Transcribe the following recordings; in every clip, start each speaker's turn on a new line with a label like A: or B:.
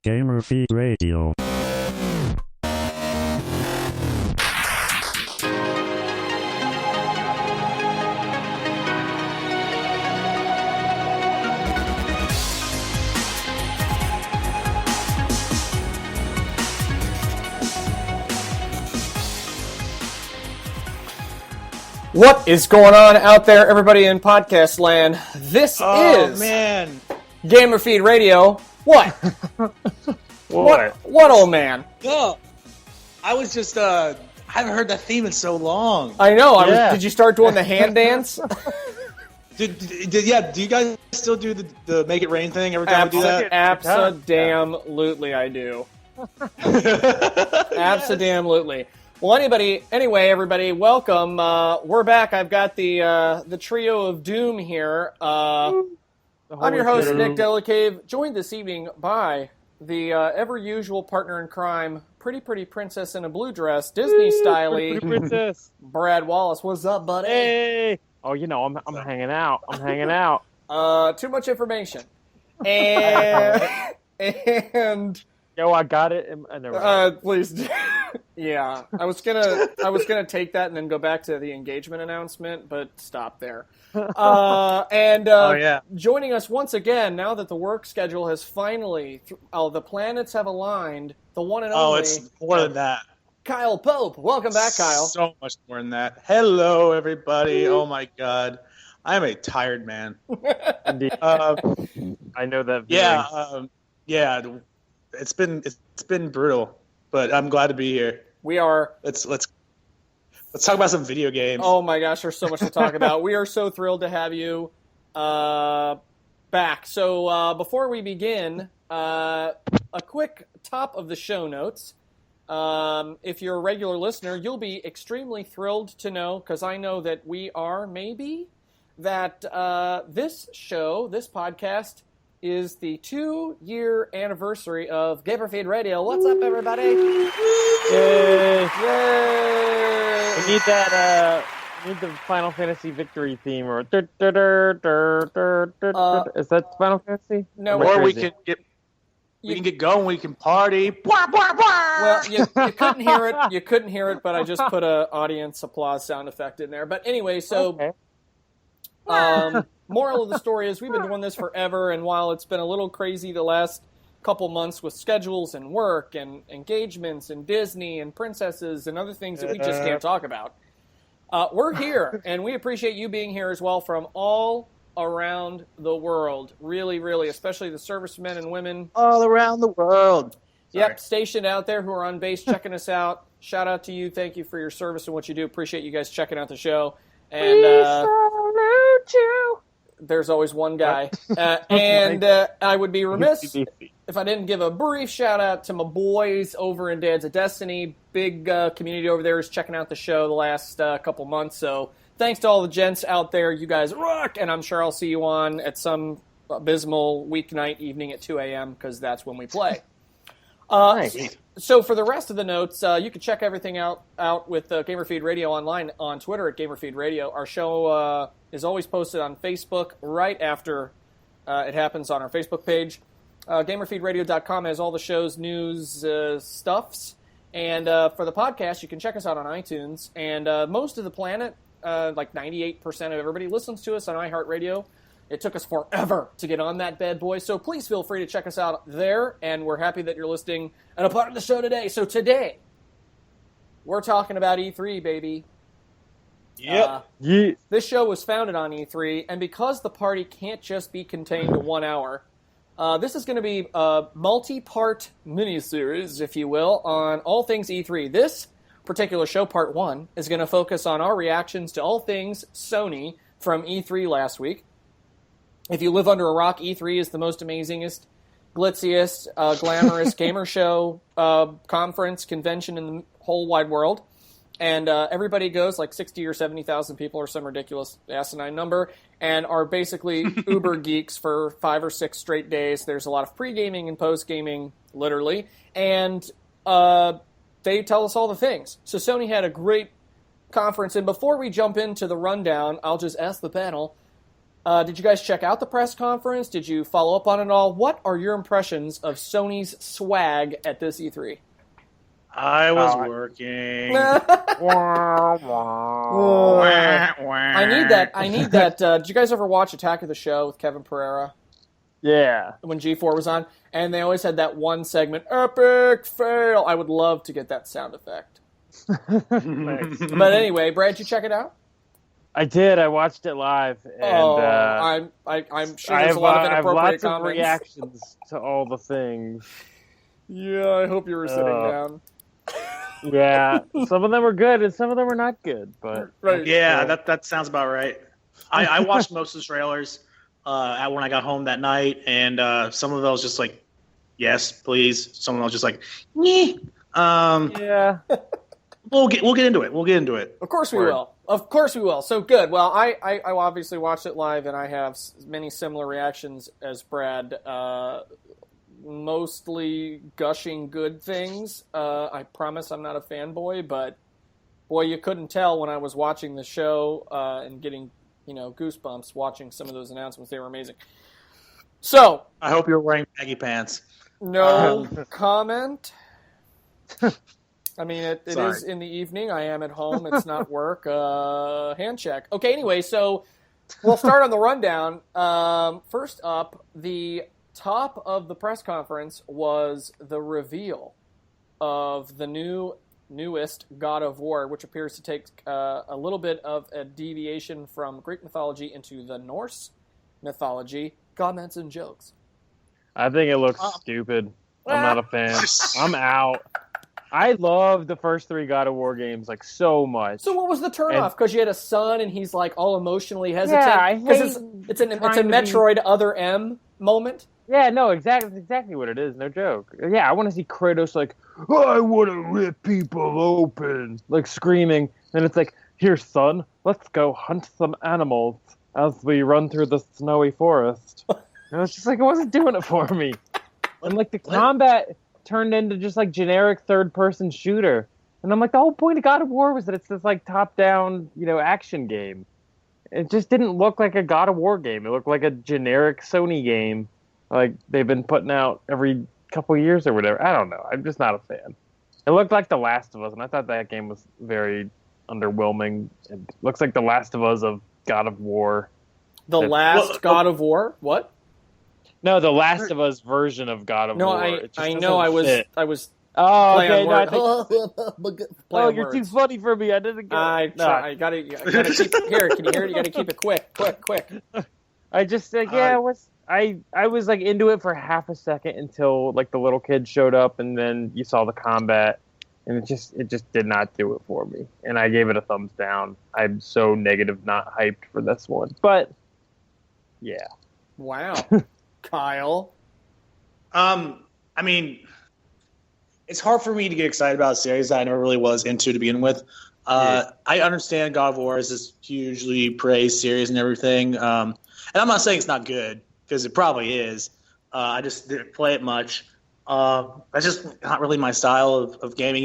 A: Gamer Feed Radio.
B: What is going on out there, everybody in podcast land? This is
C: man.
B: Gamer Feed Radio. What? What, old man?
C: Oh, I was just, I haven't heard that theme in so long.
B: I know. Did you start doing the hand dance?
C: Do you guys still do the Make It Rain thing every time we do that?
B: Absolutely, I do. Absolutely. Well, anyway, everybody, welcome. We're back. I've got the trio of doom here. I'm your host, Nick Delicave, joined this evening by the ever-usual partner in crime, pretty princess in a blue dress, Disney-style-y,
D: princess.
B: Brad Wallace. What's up, buddy?
D: Hey! Oh, you know, I'm hanging out.
B: Too much information. And
D: Yo, I got it.
B: please. Yeah, I was gonna take that and then go back to the engagement announcement, but stop there. Joining us once again, now that the work schedule has finally, the planets have aligned, the one and only.
C: Oh, it's more than that.
B: Kyle Pope, welcome back, Kyle.
C: So much more than that. Hello, everybody. Oh my God, I am a tired man.
D: Indeed. I know that.
C: Yeah. It's been brutal, but I'm glad to be here.
B: We are.
C: Let's talk about some video games.
B: Oh my gosh, there's so much to talk about. We are so thrilled to have you back. So before we begin, a quick top of the show notes. If you're a regular listener, you'll be extremely thrilled to know, because I know that we are, that this podcast, is the 2-year anniversary of Gamer Feed Radio. What's up, everybody?
D: Yay! We need that. We need the Final Fantasy victory theme, or is that Final Fantasy?
B: No,
C: or we can get going. We can party.
B: Well, you couldn't hear it. You couldn't hear it, but I just put an audience applause sound effect in there. But anyway, so.
D: Okay.
B: Moral of the story is we've been doing this forever, and while it's been a little crazy the last couple months with schedules and work and engagements and Disney and princesses and other things that we just can't talk about, we're here, and we appreciate you being here as well from all around the world. Really, really, especially the servicemen and women.
C: All around the world.
B: Yep, stationed out there who are on base checking us out. Shout out to you. Thank you for your service and what you do. Appreciate you guys checking out the show. And
D: we salute you.
B: There's always one guy. I would be remiss if I didn't give a brief shout-out to my boys over in Dads of Destiny. Big community over there is checking out the show the last couple months. So thanks to all the gents out there. You guys rock, and I'm sure I'll see you on at some abysmal weeknight evening at 2 a.m. because that's when we play.
C: Nice.
B: So for the rest of the notes, you can check everything out with Gamer Feed Radio online on Twitter at Gamer Feed Radio. Our show is always posted on Facebook right after it happens on our Facebook page. GamerFeedRadio.com has all the show's news stuffs. And for the podcast, you can check us out on iTunes. And most of the planet, like 98% of everybody, listens to us on iHeartRadio. It took us forever to get on that bad boy, so please feel free to check us out there, and we're happy that you're listening and a part of the show today. So today, we're talking about E3, baby.
C: Yep.
B: This show was founded on E3, and because the party can't just be contained to 1 hour, this is going to be a multi-part miniseries, if you will, on all things E3. This particular show, Part 1, is going to focus on our reactions to all things Sony from E3 last week. If you live under a rock, E3 is the most amazingest, glitziest, glamorous gamer show, conference, convention in the whole wide world. And everybody goes, like 60 or 70,000 people or some ridiculous asinine number, and are basically uber geeks for 5 or 6 straight days. There's a lot of pre-gaming and post-gaming, literally. And they tell us all the things. So Sony had a great conference. And before we jump into the rundown, I'll just ask the panel, Did you guys check out the press conference? Did you follow up on it all? What are your impressions of Sony's swag at this E3?
C: I was working.
B: I need that. Did you guys ever watch Attack of the Show with Kevin Pereira?
D: Yeah.
B: When G4 was on? And they always had that one segment, epic fail. I would love to get that sound effect.
D: Nice.
B: But anyway, Brad, did you check it out?
D: I did. I watched it live. And,
B: I'm sure there's a lot of
D: I have
B: inappropriate
D: lots
B: comments.
D: of reactions to all the things.
B: Yeah, I hope you were sitting down.
D: Yeah, some of them were good and some of them were not good. But
B: Right.
C: Yeah, that sounds about right. I watched most of the trailers when I got home that night, and some of those just like, yes, please. Some of those just like, meh.
D: yeah.
C: We'll get into it. We'll get into it.
B: Of course we will. Of course we will. So good. Well, I obviously watched it live, and I have many similar reactions as Brad. Mostly gushing good things. I promise I'm not a fanboy, but boy, you couldn't tell when I was watching the show and getting goosebumps watching some of those announcements. They were amazing. So
C: I hope you're wearing baggy pants.
B: No comment. I mean, it
C: Sorry.
B: is in the evening. I am at home. It's not work. Hand check. Okay, anyway, so we'll start on the rundown. First up, the top of the press conference was the reveal of the newest God of War, which appears to take a little bit of a deviation from Greek mythology into the Norse mythology. Comments and jokes.
D: I think it looks stupid. I'm not a fan. I'm out. I love the first 3 God of War games like so much.
B: So what was the turnoff? Because you had a son and he's like all emotionally hesitant.
D: Yeah, I hate
B: it's a Metroid Other M moment.
D: Yeah, no, exactly what it is. No joke. Yeah, I want to see Kratos like, I want to rip people open, like screaming. And it's like, here, son, let's go hunt some animals as we run through the snowy forest. And it's just like, it wasn't doing it for me. And like the combat turned into just like generic third-person shooter. And I'm like, the whole point of God of War was that it's this like top-down, action game. It just didn't look like a God of War game. It looked like a generic Sony game, like they've been putting out every couple years or whatever. I don't know. I'm just not a fan. It looked like The Last of Us, and I thought that game was very underwhelming. It looks like The Last of Us of God of War.
B: God of War? What?
D: No, The Last of Us version of God of War.
B: I know. I was.
D: Oh,
B: okay.
D: No, you're too funny for me. I didn't get.
B: I gotta keep. Here, can you hear it? You gotta keep it quick.
D: I just said, I was like into it for half a second until like the little kid showed up, and then you saw the combat, and it just did not do it for me, and I gave it a thumbs down. I'm so negative, not hyped for this one, but yeah.
B: Wow, Kyle.
C: I mean, it's hard for me to get excited about a series that I never really was into to begin with. I understand God of War is this hugely praised series and everything, and I'm not saying it's not good because it probably is. I just didn't play it much. That's just not really my style of gaming.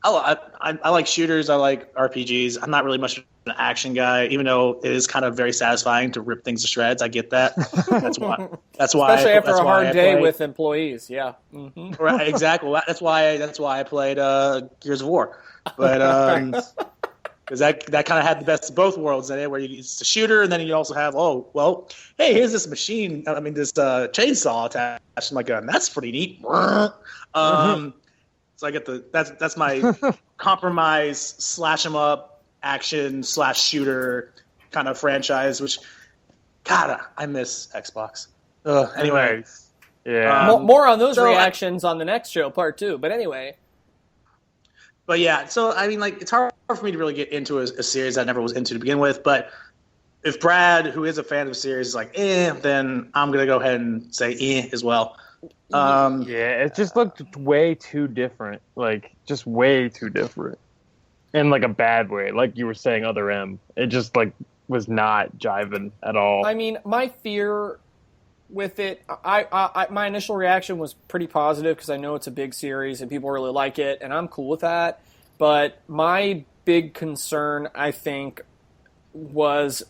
C: I like shooters. I like RPGs. I'm not really much of an action guy, even though it is kind of very satisfying to rip things to shreds. I get that. That's why.
B: Especially after a hard day with employees. Yeah. Mm-hmm.
C: Right. Exactly. That's why I played Gears of War. But because that kind of had the best of both worlds in it, where it's a shooter, and then you also have, hey, here's this this chainsaw attached to my gun. That's pretty neat. So I get that's my compromise slash 'em up action / shooter kind of franchise, which God, I miss Xbox. Anyway,
D: yeah.
B: More on those reactions on the next show, part 2. But anyway.
C: But yeah, so I mean, like, it's hard for me to really get into a series I never was into to begin with. But if Brad, who is a fan of the series, is like, then I'm gonna go ahead and say as well.
D: It just looked way too different. Like, just way too different. In like a bad way, like you were saying, Other M. It just like was not jiving at all.
B: I mean, my fear with it, my initial reaction was pretty positive because I know it's a big series and people really like it, and I'm cool with that. But my big concern, I think, was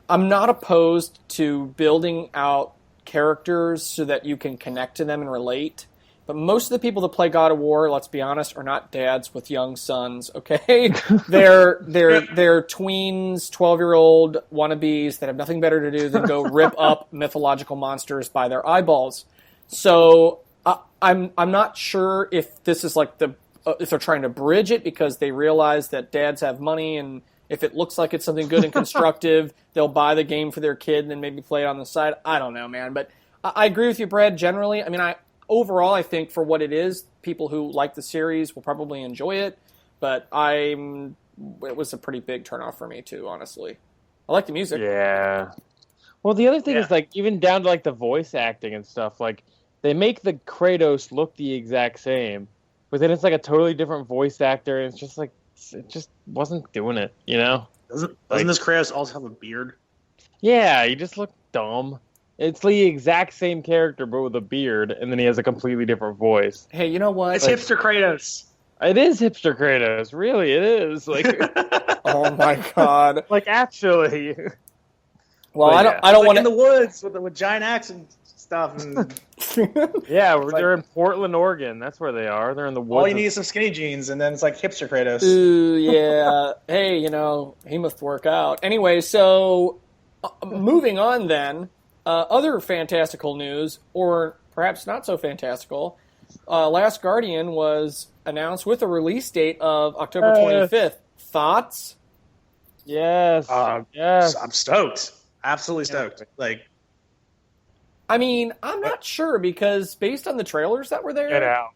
B: I'm not opposed to building out characters so that you can connect to them and relate. But most of the people that play God of War, let's be honest, are not dads with young sons, okay? They're tweens, 12-year-old wannabes that have nothing better to do than go rip up mythological monsters by their eyeballs. So I'm not sure if this is like if they're trying to bridge it because they realize that dads have money, and if it looks like it's something good and constructive, they'll buy the game for their kid and then maybe play it on the side. I don't know, man. But I agree with you, Brad, generally. I mean, overall, I think for what it is, people who like the series will probably enjoy it. But it was a pretty big turnoff for me too, honestly. I like the music.
D: Yeah. Well, the other thing is like even down to like the voice acting and stuff. Like they make the Kratos look the exact same, but then it's like a totally different voice actor, and it's just like it just wasn't doing it. You know?
C: Doesn't this Kratos also have a beard?
D: Yeah, he just looked dumb. It's the exact same character, but with a beard, and then he has a completely different voice.
B: Hey, you know what?
C: It's hipster Kratos.
D: It is hipster Kratos. Really, it is. Like,
B: oh my god!
D: Like actually.
B: Well, I don't want
C: in the woods with giant axe and stuff. And
D: yeah, they're in Portland, Oregon. That's where they are. They're in the woods.
C: All you need is some skinny jeans, and then it's like hipster Kratos.
B: Ooh, yeah. Hey, he must work out. Anyway, so moving on then. Other fantastical news, or perhaps not so fantastical, Last Guardian was announced with a release date of October 25th. Thoughts?
D: Yes. Yes.
C: I'm stoked. Absolutely stoked. Like,
B: I mean, I'm not sure because based on the trailers that were there...
D: Get out.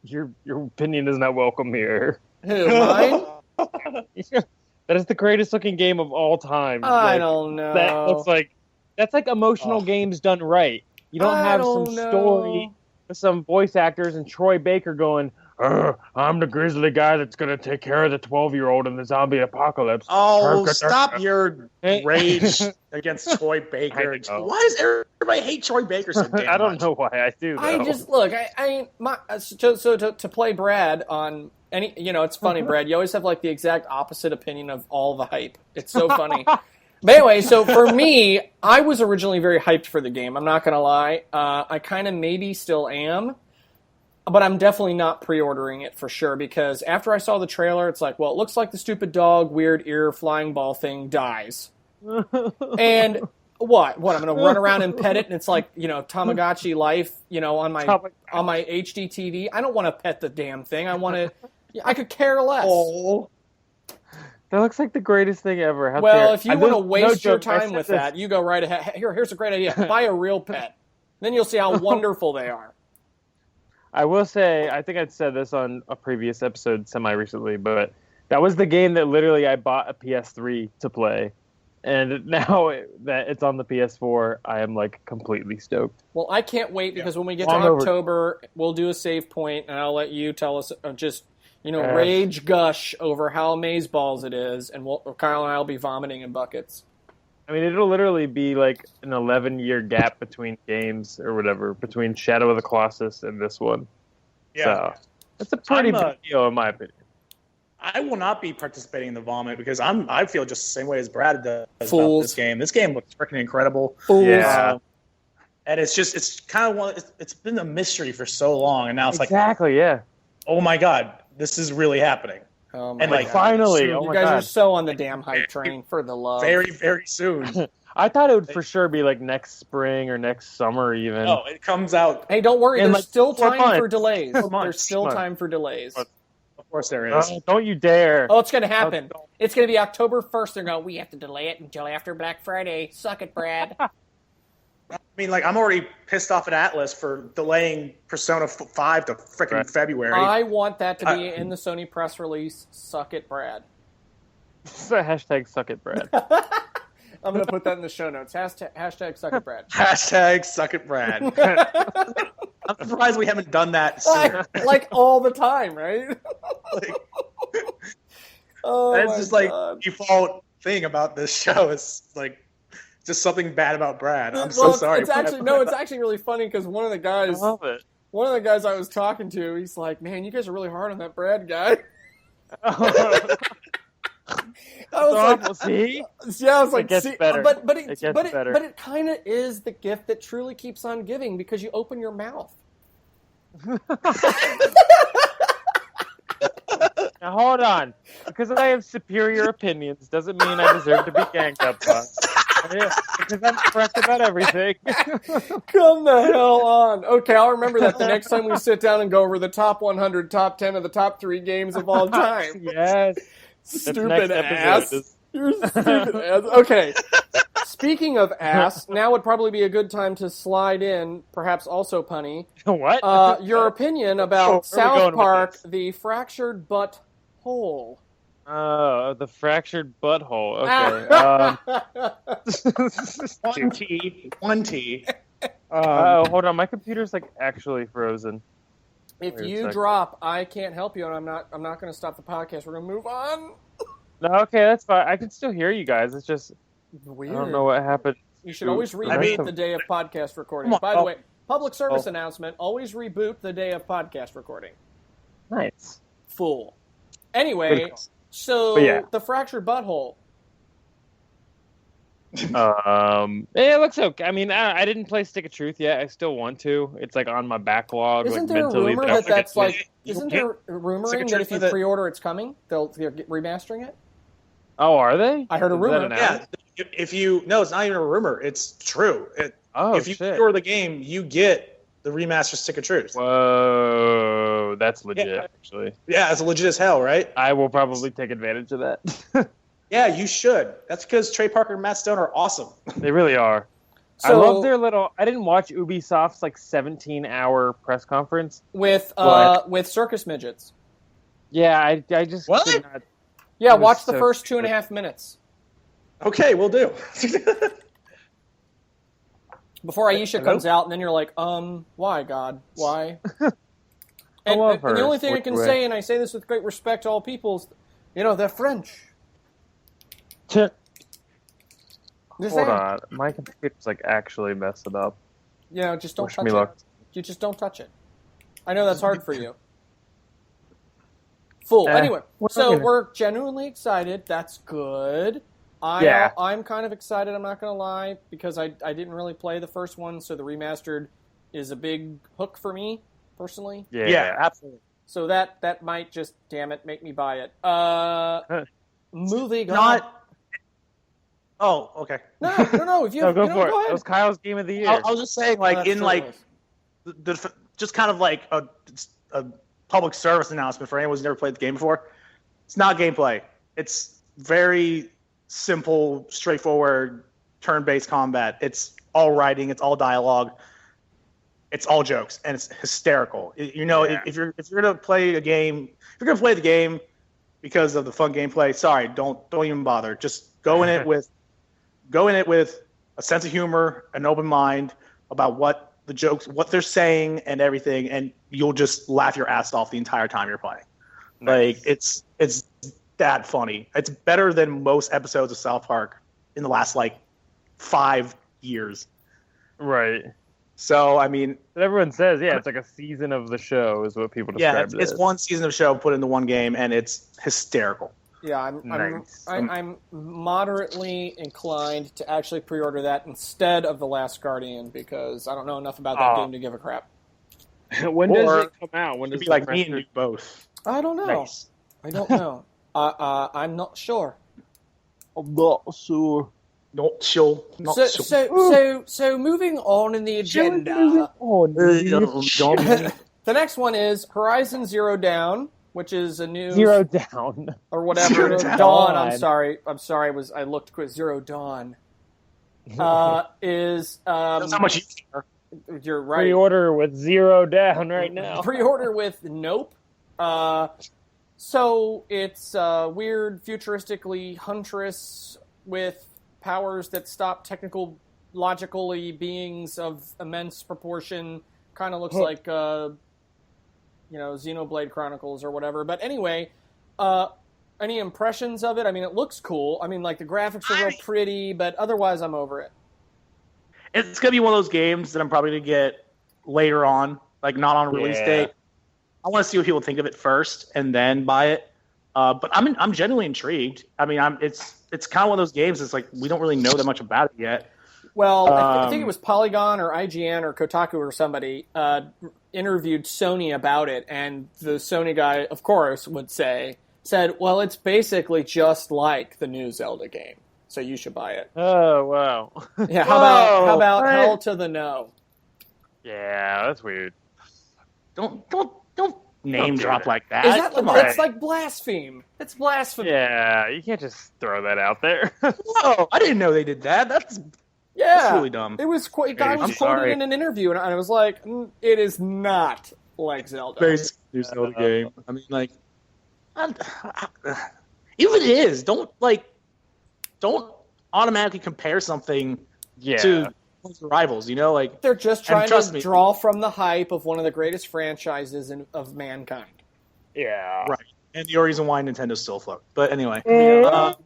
D: Your opinion is not welcome here.
B: Who, mine?
D: That is the greatest looking game of all time.
B: I don't know.
D: That looks like... That's like emotional games done right. You don't have some story with some voice actors and Troy Baker going, I'm the grizzly guy that's going to take care of the 12-year-old in the zombie apocalypse.
C: Oh, stop your rage against Troy Baker. Why does everybody hate Troy Baker so damn
D: I don't
C: much?
D: know why I do, though.
B: I just, look, to play Brad on any, it's funny, Brad, you always have like the exact opposite opinion of all the hype. It's so funny. But anyway, so for me, I was originally very hyped for the game. I'm not going to lie. I kind of maybe still am. But I'm definitely not pre-ordering it for sure because after I saw the trailer, it's like, well, it looks like the stupid dog, weird ear, flying ball thing dies. And what? I'm going to run around and pet it and it's like, Tamagotchi life, on my HD TV. I don't want to pet the damn thing. I could care less.
C: Oh.
D: That looks like the greatest thing ever.
B: If you want to waste your time with that, you go right ahead. Here's a great idea. Buy a real pet. Then you'll see how wonderful they are.
D: I will say, I think I'd said this on a previous episode semi-recently, but that was the game that literally I bought a PS3 to play. And now that it's on the PS4, I am like completely stoked.
B: Well, I can't wait because when we get to October, we'll do a save point and I'll let you tell us rage gush over how amazeballs it is, and Kyle and I will be vomiting in buckets.
D: I mean, it'll literally be like an 11-year gap between games or whatever, between Shadow of the Colossus and this one. Yeah. So, it's a pretty big deal in my opinion.
C: I will not be participating in the vomit because I feel just the same way as Brad does about this game. This game looks freaking incredible.
B: Fools.
C: Yeah. And it's kind of it's been a mystery for so long, and now it's
D: yeah.
C: Oh my God, this is really happening.
B: Oh my
C: and
B: God.
D: Finally,
B: you guys are so on the damn hype train for the love.
C: Very, very soon.
D: I thought it would for sure be like next spring or next summer even.
C: No, it comes out.
B: Hey, don't worry. There's still time for delays.
C: There's
B: still time for delays.
C: Of course there is.
D: Don't you dare.
B: Oh, it's going to happen. It's going to be October 1st. They're going, we have to delay it until after Black Friday. Suck it, Brad.
C: I mean, I'm already pissed off at Atlas for delaying Persona 5 to frickin' February.
B: I want that to be in the Sony press release. Suck it, Brad.
D: Hashtag suck it, Brad.
B: I'm going to put that in the show notes. Hashtag suck it, Brad.
C: Hashtag suck it, Brad. I'm surprised we haven't done that sooner.
B: Like all the time, right?
C: That's just God. Default thing about this show is just something bad about Brad. I'm so sorry.
B: It's actually really funny because one of the guys,
D: I love it.
B: One of the guys I was talking to, he's like, "Man, you guys are really hard on that Brad guy." I was like,
D: Awful. See?
B: yeah, I was like,
D: It gets
B: see,
D: better.
B: but
D: It gets better.
B: but it kind of is the gift that truly keeps on giving because you open your mouth.
D: Now hold on. Because I have superior opinions doesn't mean I deserve to be ganged up on. Because I'm correct about everything.
B: Come the hell on. Okay, I'll remember that the next time we sit down and go over the top 100, top 10 of the top 3 games of all time.
D: Yes.
B: Stupid ass. You're stupid ass. Okay. Speaking of ass, now would probably be a good time to slide in, perhaps also punny,
D: What?
B: your opinion
D: Where
B: about
D: are we going
B: South
D: with
B: Park,
D: this?
B: the fractured butt hole.
D: Oh, the fractured butthole. Okay.
C: One T.
D: Hold on. My computer's like actually frozen.
B: If
D: Wait a
B: you
D: second.
B: drop, I can't help you, and I'm not going to stop the podcast. We're going to move on.
D: No, okay, that's fine. I can still hear you guys. It's just
B: Weird.
D: I don't know what happened.
B: You should always reboot
C: I mean-
B: the day of podcast recording.
C: Come on.
B: By the way, public service announcement, always reboot the day of podcast recording.
D: Nice.
B: Fool. Anyway, so
D: But yeah.
B: the fractured butthole.
D: It looks okay. I mean, I didn't play Stick of Truth yet. I still want to. It's like on my backlog.
B: Isn't
D: like,
B: there a
D: mentally,
B: rumor
D: but I
B: that
D: wanna get
B: that's
D: to it.
B: like... Isn't there a rumoring that if you pre-order it's coming? They're remastering it?
D: Oh, are they?
B: I heard a
D: Is that
B: rumor.
D: announced?
C: Yeah, if you no, it's not even a rumor. It's true. If you
D: shit.
C: pre-order the game, you get the remastered Stick of Truth.
D: Whoa, that's legit.
C: Yeah.
D: Actually,
C: Yeah, it's legit as hell, right?
D: I will probably take advantage of that.
C: Yeah, you should. That's because Trey Parker and Matt Stone are awesome.
D: They really are. I
B: So-
D: love their little. I didn't watch Ubisoft's like 17-hour press conference.
B: With
D: What?
B: with circus midgets.
D: Yeah, I just
C: What?
D: could not.
B: Yeah,
D: It was
B: watch the
D: so
B: first
D: stupid.
B: 2.5 minutes.
C: Okay, we'll do.
B: Before Aisha
D: Hello?
B: comes out, and then you're like, why, God? Why? and,
D: love
B: and the
D: her.
B: only thing I can
D: Wait.
B: say, and I say this with great respect to all peoples, they're French.
D: Hold
B: Just saying.
D: on, my computer's like actually messing up.
B: Just don't
D: Wish
B: touch
D: me
B: it.
D: luck.
B: You just don't touch it. I know that's hard for you. Fool. Anyway,
D: we're
B: so
D: looking at-
B: we're genuinely excited. That's good.
D: Yeah.
B: I'm kind of excited, I'm not going to lie, because I didn't really play the first one, so the remastered is a big hook for me, personally.
D: Yeah.
C: absolutely.
B: So that might just, damn it, make me buy it. Moving on.
C: Not. Oh, okay.
B: No. If you
D: No,
B: have,
D: go for it.
B: go
D: That
B: ahead.
D: was Kyle's game of the year.
C: I was just saying,
B: Oh,
C: like
B: that's
C: in
B: true,
C: like
B: it was.
C: the just kind of like a public service announcement for anyone who's never played the game before. It's not gameplay. It's very simple, straightforward, turn-based combat. It's all writing. It's all dialogue. It's all jokes, and it's hysterical.
D: Yeah.
C: If you're gonna play a game, if you're gonna play the game because of the fun gameplay, sorry, don't even bother. Just go in it with a sense of humor, an open mind about what the jokes, what they're saying, and everything, and you'll just laugh your ass off the entire time you're playing. Like it's that funny. It's better than most episodes of South Park in the last like 5 years.
D: Right.
C: So I mean,
D: But everyone says, yeah, it's like a season of the show is what people
C: yeah,
D: describe it
C: it's
D: as.
C: one season of show put into one game, and it's hysterical.
B: Yeah,
D: Nice.
B: I'm moderately inclined to actually pre-order that instead of The Last Guardian because I don't know enough about that
D: Oh.
B: game to give a crap.
D: When
C: Or
D: does it come out? When
C: It'd
D: does
C: be like
D: the
C: me and
D: remastered-
C: you both.
B: I don't know.
C: Nice.
B: I don't know. I'm not sure.
D: I'm not sure.
C: Not sure. Not
B: So,
C: sure.
B: so moving on in the agenda,
C: Don't-
B: the next one is Horizon Zero Dawn, which is a new
D: Zero down.
B: or whatever.
C: Zero
B: Dawn.
C: Dawn.
B: I'm sorry. I looked quick. Zero Dawn is
C: That's how much you care.
B: you're right.
D: Pre-order with zero down right now.
B: Pre-order with Nope. So it's a weird, futuristically huntress with powers that stop logically beings of immense proportion. Kind of looks like, Xenoblade Chronicles or whatever. But anyway, any impressions of it? I mean, it looks cool. I mean, like the graphics are real pretty, but otherwise, I'm over it.
C: It's gonna be one of those games that I'm probably gonna get later on, like not on release
D: Yeah.
C: date. I want to see what people think of it first and then buy it. But I'm genuinely intrigued. I mean, it's kind of one of those games. It's like we don't really know that much about it yet.
B: Well, I think it was Polygon or IGN or Kotaku or somebody interviewed Sony about it, and the Sony guy, of course, said, well, it's basically just like the new Zelda game, so you should buy it.
D: Oh, wow.
B: Yeah, how about
D: what?
B: hell to the no?
D: Yeah, that's weird.
C: Don't name drop like that.
B: Is that
C: Come
B: that's
C: on.
B: like blaspheme. It's blasphemy.
D: Yeah, you can't just throw that out there.
C: Whoa, I didn't know they did that. That's really dumb.
B: It was a guy was
C: I'm
B: quoted
C: sorry.
B: in an interview, and I was like, it is not like Zelda.
C: Very Zelda game. I mean, like, even if it is, don't automatically compare something to the rivals. You know, like
B: They're just trying
C: trust
B: to
C: me,
B: draw from the hype of one of the greatest franchises of mankind.
D: Yeah.
C: right. And the reason why Nintendo's still afloat. But anyway,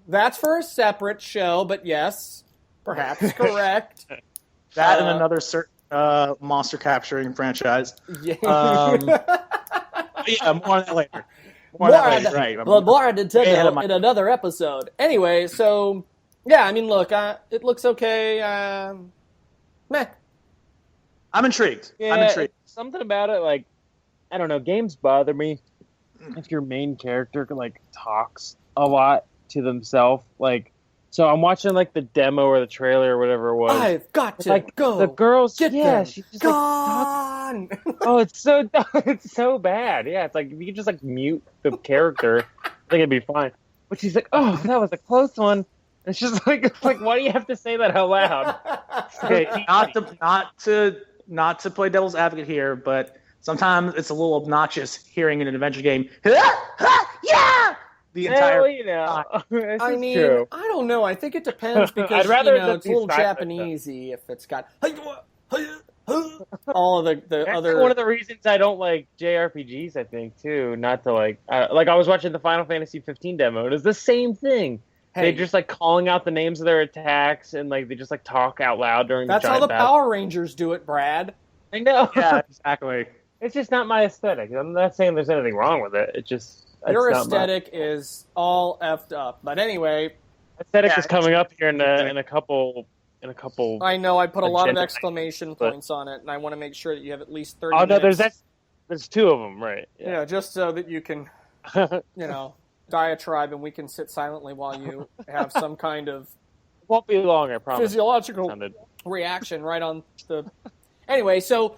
B: That's for a separate show, but yes, perhaps correct.
C: that and another certain monster capturing franchise.
B: Yeah.
C: Yeah, more on that later.
B: More on
C: Right.
B: more on
C: ahead of
B: Nintendo in another episode. Anyway, so yeah, I mean, look, it looks okay. Meh.
C: I'm intrigued.
D: Yeah,
C: I'm intrigued.
D: something about it, like, I don't know, games bother me if your main character, like, talks a lot to themselves. Like, so I'm watching, like, the demo or the trailer or whatever it was.
B: I've got to
D: like,
B: go.
D: the girls,
B: Get
D: yeah,
B: them.
D: she's just, like,
B: Gone.
D: oh, it's so bad. Yeah, it's like, if you could just, like, mute the character, I think it'd be fine. But she's like, oh, that was a close one. It's just like, why do you have to say that out loud?
C: Okay, not to play devil's advocate here, but sometimes it's a little obnoxious hearing in an adventure game. Yeah, the entire.
D: Well, you know, this
B: I
D: is
B: mean,
D: true.
B: I don't know. I think it depends because
D: I'd rather
B: it's a little
D: be silent,
B: Japanesey if it's got all of the
D: That's
B: other.
D: one of the reasons I don't like JRPGs. I think too, not to like I was watching the Final Fantasy 15 demo. It was the same thing.
B: Hey,
D: They just like calling out the names of their attacks and like they just like talk out loud during
B: that's
D: the
B: how
D: giant
B: the
D: battle.
B: Power Rangers do it, Brad.
D: I know.
C: Yeah, exactly.
D: It's just not my aesthetic. I'm not saying there's anything wrong with it. It just
B: Your
D: it's not my-
B: aesthetic is all effed up. But anyway,
D: aesthetic
C: Yeah,
D: is coming up here in a couple.
B: I know I put a lot of
D: Agenda.
B: exclamation
D: But-
B: points on it, and I want to make sure that you have at least 30
D: Oh no,
B: minutes.
D: there's two of them, right?
B: Yeah, just so that you can, diatribe and we can sit silently while you have some kind of
D: Won't be long, I promise.
B: physiological
D: Sounded-
B: reaction right on the. Anyway, so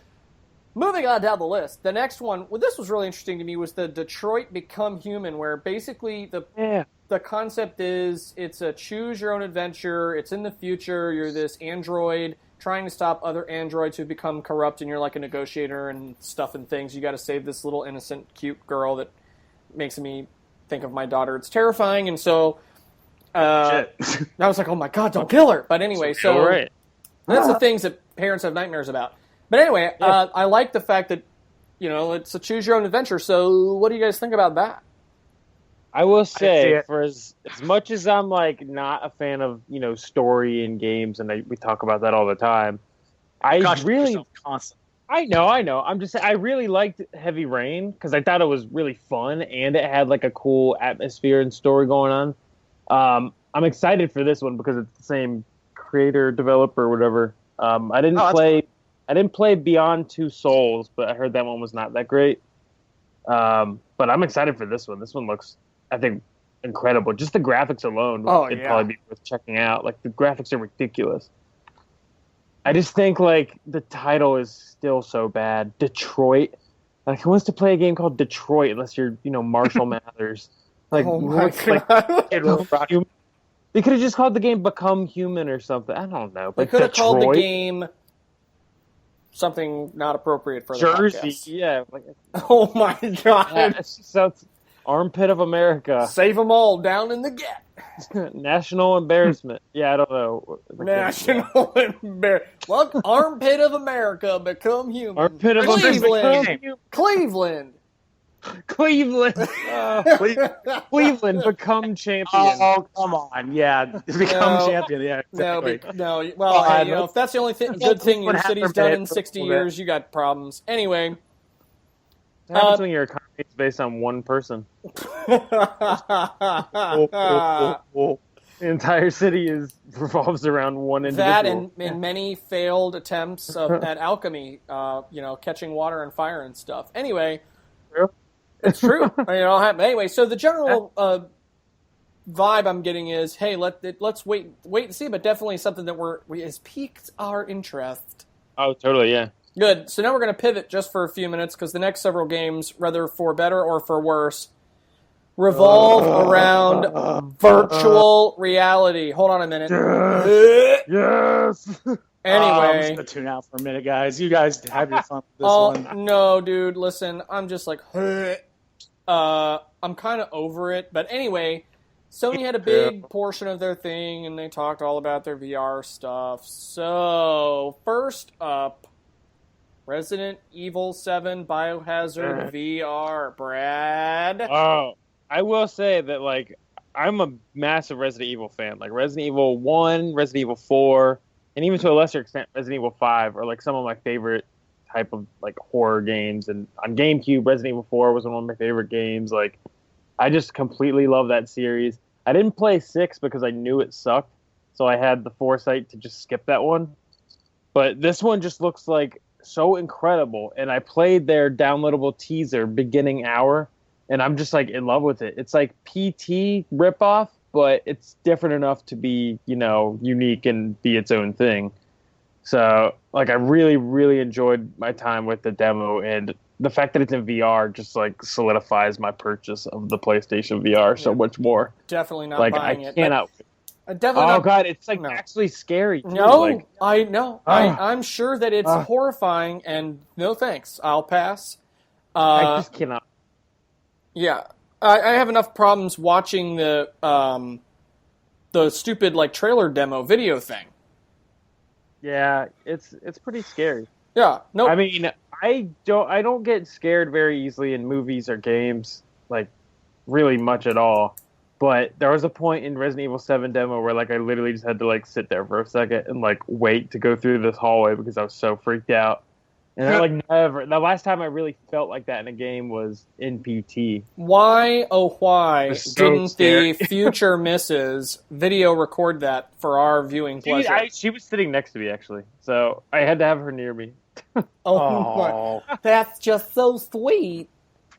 B: moving on down the list, the next one. Well, this was really interesting to me. Was the Detroit Become Human, where basically the concept is it's a choose your own adventure. It's in the future. You're this android trying to stop other androids who become corrupt, and you're like a negotiator and stuff and things. You got to save this little innocent, cute girl that makes me think of my daughter. It's terrifying, and so I was like, oh my god, don't kill her. But anyway, so
D: All right.
B: that's the things that parents have nightmares about. But anyway, I like the fact that, it's a choose your own adventure. So what do you guys think about that?
D: I will
C: see
D: say,
C: it.
D: for as much as I'm like not a fan of story in games, and we talk about that all the time, I know. I'm just saying, I really liked Heavy Rain because I thought it was really fun and it had like a cool atmosphere and story going on. I'm excited for this one because it's the same creator, developer, whatever. I didn't play Beyond Two Souls, but I heard that one was not that great. But I'm excited for this one. This one looks, I think, incredible. Just the graphics alone would probably be worth checking out. Like, the graphics are ridiculous. I just think, like, the title is still so bad. Detroit. Like, who wants to play a game called Detroit unless you're, Marshall Mathers? Like,
B: Oh my
D: God. They could have just called the game Become Human or something. I don't know.
B: They
D: But
B: could have called the
D: Detroit?
B: game something not appropriate for the
D: Jersey.
B: podcast.
D: Yeah. Like,
B: Oh my god.
D: it sounds Armpit of America.
B: Save them all down in the get.
D: National embarrassment. Yeah, I don't know.
B: National Well, Armpit of America become human.
D: Armpit of
B: Cleveland.
D: America.
B: Cleveland.
D: Cleveland. Cleveland become champion.
C: Oh, come on. Yeah. Become champion. Yeah, exactly.
B: Well, hey, if that's the only good thing your city's done in 60
C: Well,
B: years, you got problems. Anyway.
D: What happens when your economy games based on one person. The entire city revolves around one individual.
B: That and many failed attempts at alchemy, catching water on fire and stuff. Anyway, it's true. Anyway, so the general vibe I'm getting is, hey, let's wait and see, but definitely something that has piqued our interest.
D: Oh, totally, yeah.
B: Good. So now we're going to pivot just for a few minutes because the next several games, whether for better or for worse, revolve around virtual reality. Hold on a minute.
D: Yes.
B: Anyway.
C: I'm just going to tune out for a minute, guys. You guys have your fun with this one.
B: Oh, no, dude. Listen, I'm just like, I'm kind of over it. But anyway, Sony had a big portion of their thing, and they talked all about their VR stuff. So, first up, Resident Evil 7 Biohazard VR. Brad?
D: Oh, I will say that, I'm a massive Resident Evil fan. Like, Resident Evil 1, Resident Evil 4, and even to a lesser extent, Resident Evil 5 are, some of my favorite type of, horror games. And on GameCube, Resident Evil 4 was one of my favorite games. I just completely love that series. I didn't play 6 because I knew it sucked, so I had the foresight to just skip that one. But this one just looks so incredible, and I played their downloadable teaser beginning hour, and I'm just in love with it. It's like PT ripoff, but it's different enough to be, unique and be its own thing. So, I really, really enjoyed my time with the demo, and the fact that it's in VR just solidifies my purchase of the PlayStation VR so much more.
B: Definitely not buying
D: I
B: it.
D: Cannot. God, it's actually scary. Too.
B: No, I know. I'm sure that it's horrifying, and no thanks. I'll pass.
D: I just cannot.
B: Yeah, I have enough problems watching the stupid trailer demo video thing.
D: Yeah, it's pretty scary.
B: Yeah, no.
D: I mean, I don't get scared very easily in movies or games, really much at all. But there was a point in Resident Evil 7 demo where I literally just had to sit there for a second and wait to go through this hallway because I was so freaked out. And I never. The last time I really felt like that in a game was in PT.
B: Why, oh why,
D: So
B: didn't
D: scary.
B: the future Mrs. video record that for our viewing pleasure?
D: She was sitting next to me, actually. So I had to have her near me.
B: Oh, my. That's just so sweet.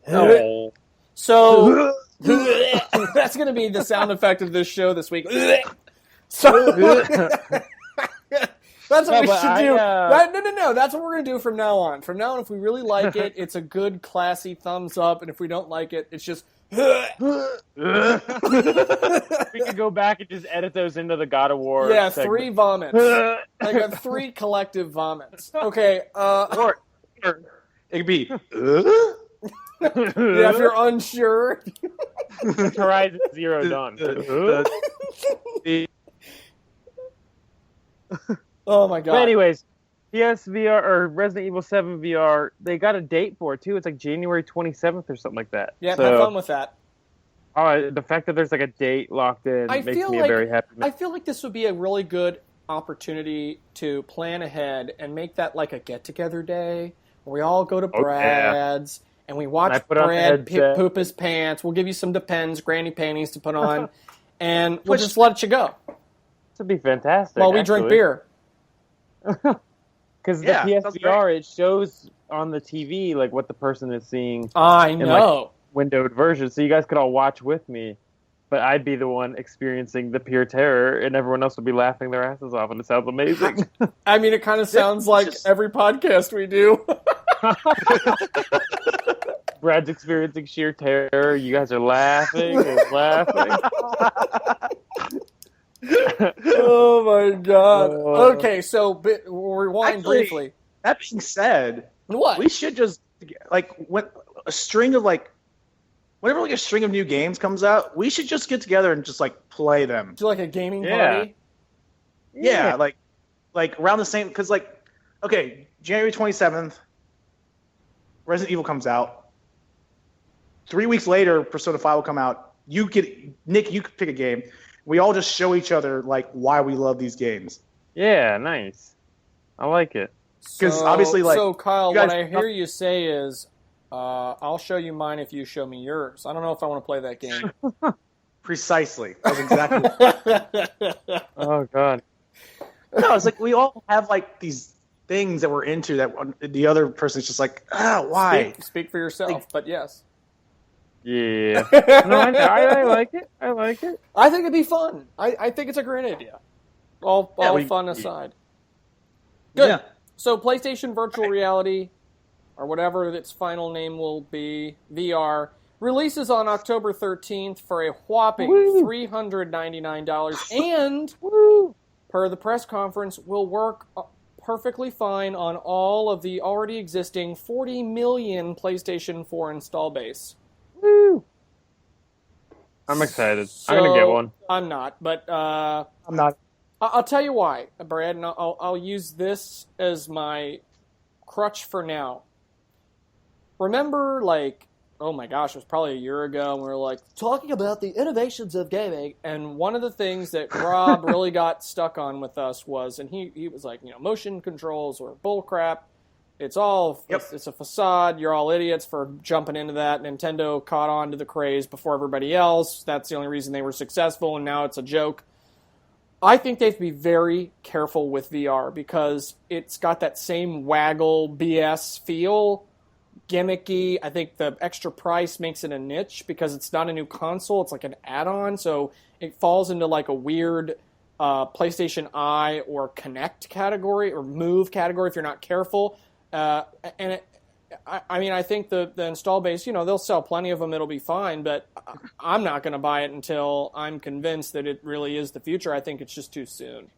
D: Oh.
B: So, that's going to be the sound effect of this show this week. So, that's what we should do. No. That's what we're going to do from now on. From now on, if we really like it, it's a good, classy thumbs up. And if we don't like it, it's just...
D: We could go back and just edit those into the God of War.
B: Yeah,
D: segment.
B: 3 vomits. 3 collective vomits. Okay.
C: Or it could be...
B: Yeah, if you're unsure.
D: Horizon Zero Dawn.
B: Oh my god.
D: But anyways, PSVR or Resident Evil 7 VR, they got a date for it too. It's January 27th or something like that.
B: Yeah,
D: so,
B: have fun with that.
D: The fact that there's a date locked in makes me a very happy man.
B: I feel like this would be a really good opportunity to plan ahead and make that a get-together day where we all go to Brad's. Yeah. And we watch Brad poop his pants. We'll give you some Depends, granny panties to put on, and we'll just let you go.
D: This would be fantastic.
B: While we drink beer.
D: Because the PSVR, it shows on the TV what the person is seeing.
B: I know.
D: Windowed version, so you guys could all watch with me. But I'd be the one experiencing the pure terror, and everyone else would be laughing their asses off, and it sounds amazing.
B: I mean, it kind of sounds like every podcast we do.
D: Brad's experiencing sheer terror. You guys are laughing and laughing.
B: Oh my god. Okay, so we'll rewind briefly.
C: That being said,
B: what?
C: We should just when a string of whenever a string of new games comes out, we should just get together and just play them.
B: Do a gaming party?
C: Yeah, around the same because January 27th, Resident Evil comes out. 3 weeks later, Persona 5 will come out. Nick, you could pick a game. We all just show each other why we love these games.
D: Yeah, nice. I like it.
C: Because obviously,
B: so Kyle, what I hear you say is I'll show you mine if you show me yours. I don't know if I want to play that game.
C: Precisely. That's exactly.
D: Oh God.
C: No, it's like we all have like these things that we're into that the other person's just like, why?
B: Speak for yourself,
C: Like-
B: but yes.
D: Yeah. No, I like it. I like it.
B: I think it'd be fun. I think it's a great idea. All
C: we-
B: fun aside. Good.
C: Yeah.
B: So PlayStation Virtual Reality, or whatever its final name will be, VR, releases on October 13th for a whopping $399, and
D: Woo.
B: per the press conference, will work perfectly fine on all of the already existing 40 million PlayStation 4 install base.
D: Woo. I'm excited. I'm gonna get one.
B: I'm not, but
C: I'm not.
B: I'll tell you why, Brad, and I'll use this as my crutch for now. Remember, like, oh my gosh, it was probably a year ago, and we were like talking about the innovations of gaming, and one of the things that Rob really got stuck on with us was, and he was like, motion controls were bullcrap. It's all, it's a facade. You're all idiots for jumping into that. Nintendo caught on to the craze before everybody else. That's the only reason they were successful, and now it's a joke. I think they have to be very careful with VR because it's got that same waggle BS feel, gimmicky. I think the extra price makes it a niche because it's not a new console. It's like an add-on, so it falls into like a weird PlayStation Eye or Kinect category or Move category if you're not careful. I think the install base, they'll sell plenty of them. It'll be fine, but I'm not going to buy it until I'm convinced that it really is the future. I think it's just too soon.